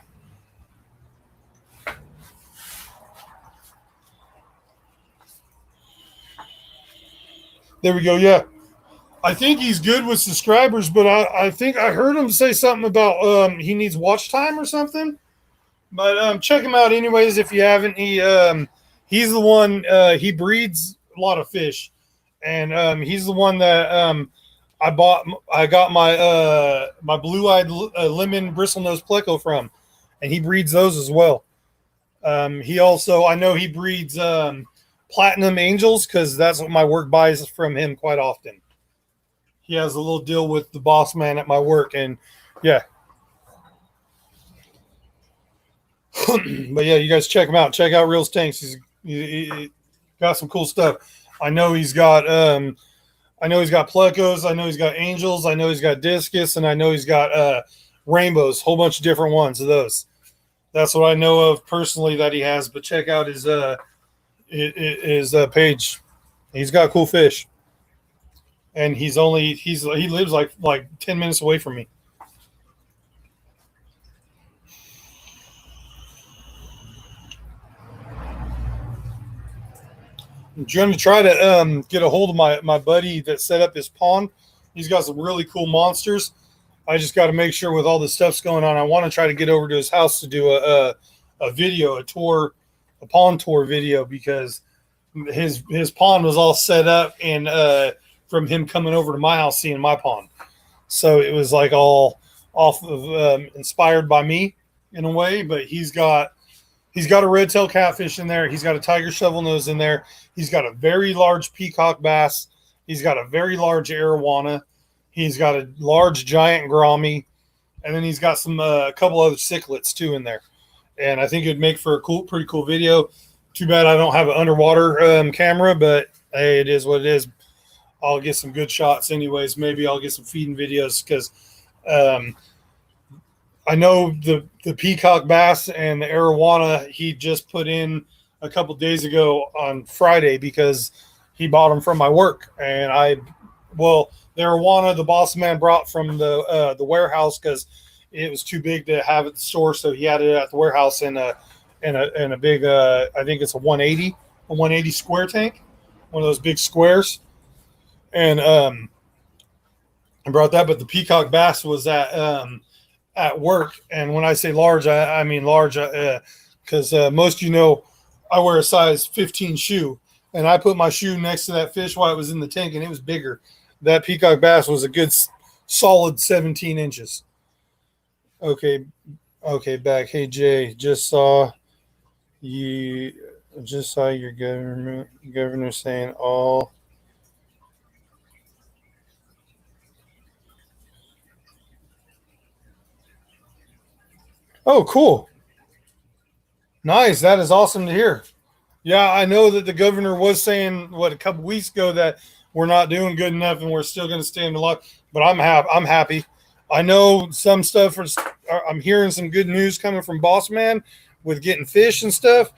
There we go. Yeah. I think he's good with subscribers, but I think I heard him say something about he needs watch time or something. But check him out anyways if you haven't. He's the one he breeds a lot of fish, and he's the one that I got my blue-eyed lemon bristlenose pleco from, and he breeds those as well. He also, I know he breeds platinum angels because that's what my work buys from him quite often. He has a little deal with the boss man at my work, and yeah. But yeah, you guys check him out. Check out Real Tanks. He got some cool stuff. I know he's got plecos. I know he's got angels. I know he's got discus, and I know he's got rainbows. Whole bunch of different ones of those. That's what I know of personally that he has. But check out his page. He's got cool fish, and he lives like 10 minutes away from me. I'm trying to get a hold of my buddy that set up his pond. He's got some really cool monsters. I just got to make sure with all the stuff's going on. I want to try to get over to his house to do a video, a pond tour video, because his pond was all set up and from him coming over to my house seeing my pond. So it was like all off of inspired by me in a way, but he's got a red-tailed catfish in there. He's got a tiger shovelnose in there. He's got a very large peacock bass. He's got a very large arowana. He's got a large giant gourami, and then he's got a couple other cichlids too in there. And I think it'd make for a pretty cool video. Too bad I don't have an underwater camera, but hey, it is what it is. I'll get some good shots anyways. Maybe I'll get some feeding videos because I know the peacock bass and the arowana he just put in a couple days ago on Friday because he bought them from my work. And the arowana the boss man brought from the warehouse because it was too big to have at the store, so he had it at the warehouse in a big I think it's a 180 square tank, one of those big squares. And I brought that, but the peacock bass was at work. And when I say large, I mean large because most I wear a size 15 shoe, and I put my shoe next to that fish while it was in the tank, and it was bigger. That peacock bass was a good solid 17 inches. Okay, back. Hey Jay, just saw your governor saying all. Oh, cool. Nice. That is awesome to hear. Yeah, I know that the governor was saying a couple weeks ago that we're not doing good enough and we're still going to stay in the lock. But I'm happy. I know some stuff. I'm hearing some good news coming from Boss Man with getting fish and stuff,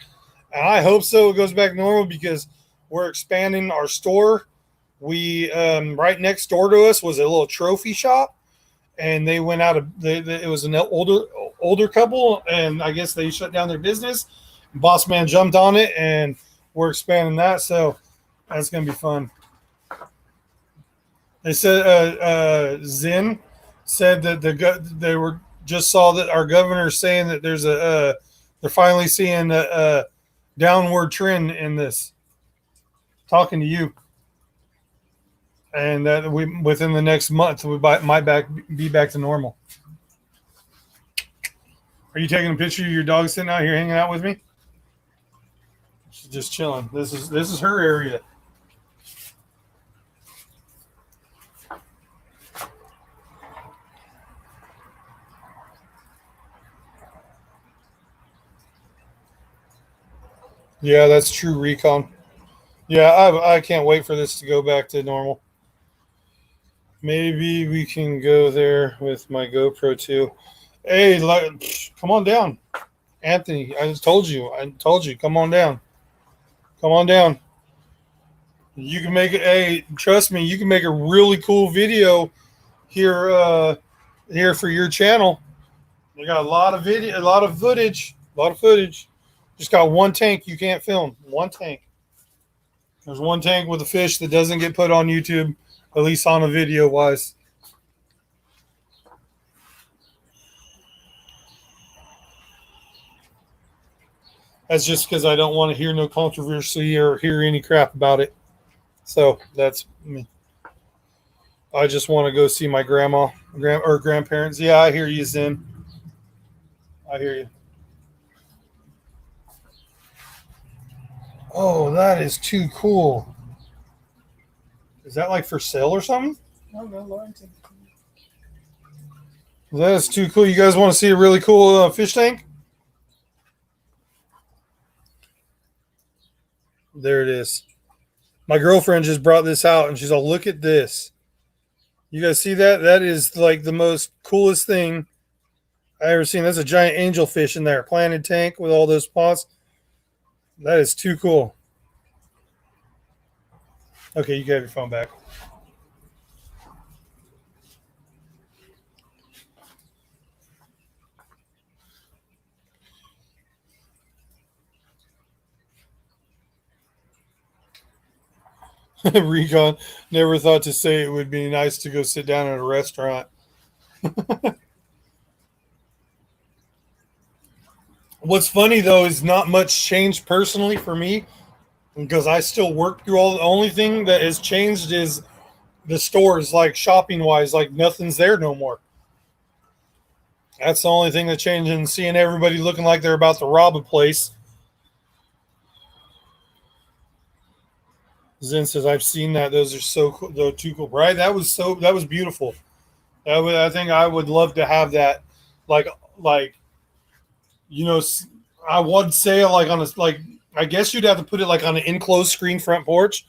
and I hope so. It goes back to normal because we're expanding our store. We right next door to us was a little trophy shop, and they went out of. It was an older couple, and I guess they shut down their business. Boss Man jumped on it, and we're expanding that, so that's gonna be fun. They said Zen said that they were just saw that our governor saying that there's they're finally seeing a downward trend in this. Talking to you, and that we within the next month we might be back to normal. Are you taking a picture of your dog sitting out here hanging out with me? She's just chilling. This is her area. Yeah, that's true, Recon. Yeah, I can't wait for this to go back to normal. Maybe we can go there with my GoPro too. Hey, come on down. Anthony, I told you, come on down. Come on down. You can make it. Hey, trust me, you can make a really cool video here for your channel. You got a lot of video, a lot of footage. Just got one tank you can't film. One tank. There's one tank with a fish that doesn't get put on YouTube, at least on a video wise. That's just because I don't want to hear no controversy or hear any crap about it. So that's me. I just want to go see my grandparents. Yeah, I hear you, Zen. I hear you. Oh, that is too cool. Is that like for sale or something?
No, Lauren.
That is too cool. You guys want to see a really cool fish tank? There it is. My girlfriend just brought this out and she's all, look at this. You guys see that? That is like the most coolest thing I ever seen. That's a giant angelfish in there, planted tank with all those pots. That is too cool. Okay, you can have your phone back. Recon never thought to say it would be nice to go sit down at a restaurant. What's funny though is not much changed personally for me because I still work through all. The only thing that has changed is the stores, like shopping wise, like nothing's there no more. That's the only thing that changed, and seeing everybody looking like they're about to rob a place. Zen says, "I've seen that. Those are so cool. They're too cool, right? That was beautiful. I think I would love to have that. Like, I would say like on a like. I guess you'd have to put it like on an enclosed screen front porch."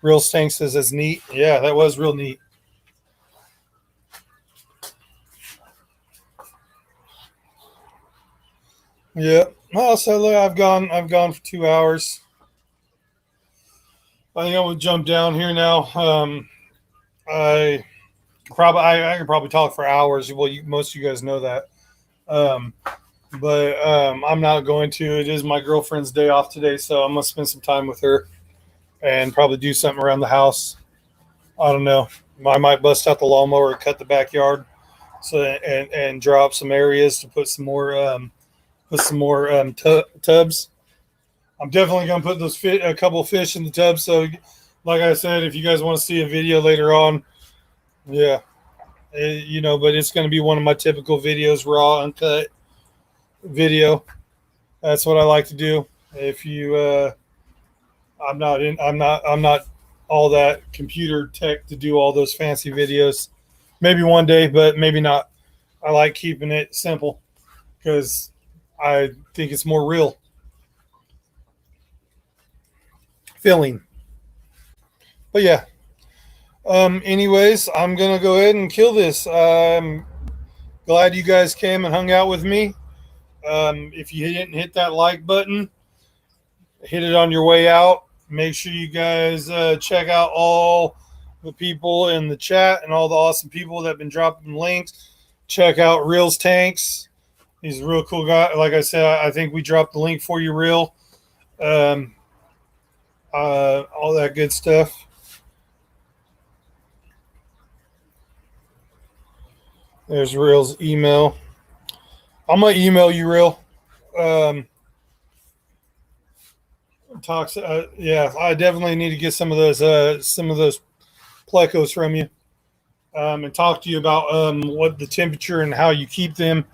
Real Stank says that's neat. Yeah, that was real neat. Yeah. Well, so look, I've gone for 2 hours. I think I'm gonna jump down here now. I could probably talk for hours. Well, most of you guys know that. But I'm not going to. It is my girlfriend's day off today, so I'm gonna spend some time with her and probably do something around the house. I don't know. I might bust out the lawnmower and cut the backyard, so and draw up some areas to put some more tubs. I'm definitely gonna put a couple of fish in the tub. So, like I said, if you guys want to see a video later on, yeah, but it's gonna be one of my typical videos, raw, uncut video. That's what I like to do. If you, I'm not all that computer tech to do all those fancy videos. Maybe one day, but maybe not. I like keeping it simple because I think it's more real feeling. But yeah. Anyways, I'm gonna go ahead and kill this. I'm glad you guys came and hung out with me. If you didn't hit that like button, hit it on your way out. Make sure you guys check out all the people in the chat and all the awesome people that have been dropping links. Check out Reel's Tanks. He's a real cool guy. Like I said, I think we dropped the link for you, Reel. All that good stuff. There's Reel's email. I'm gonna email you, Reel. Yeah, I definitely need to get some of those plecos from you, and talk to you about what the temperature and how you keep them,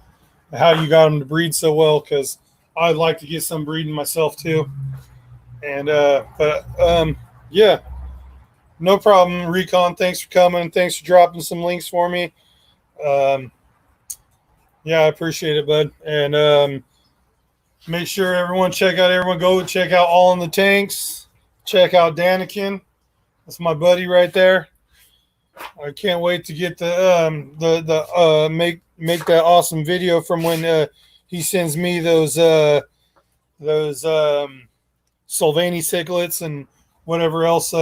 and how you got them to breed so well. Because I'd like to get some breeding myself too. And yeah, no problem, Recon. Thanks for coming. Thanks for dropping some links for me. Yeah, I appreciate it, bud. And make sure everyone go check out All in the Tanks. Check out Danikin. That's my buddy right there. I can't wait to get make that awesome video from when he sends me those Sylvanie cichlids and whatever else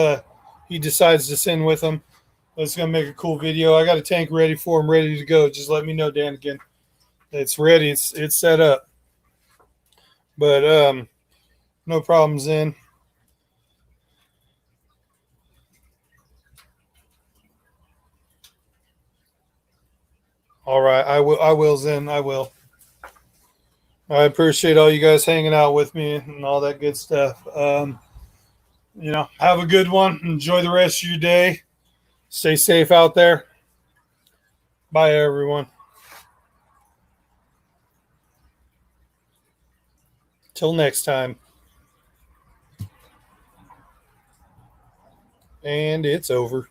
he decides to send with them. It's gonna make a cool video. I got a tank ready for him, ready to go. Just let me know, Dan. Again, it's ready. It's set up. But no problems in. All right, I will. I will, Zen. I will. I appreciate all you guys hanging out with me and all that good stuff. Have a good one. Enjoy the rest of your day. Stay safe out there. Bye, everyone. Till next time. And it's over.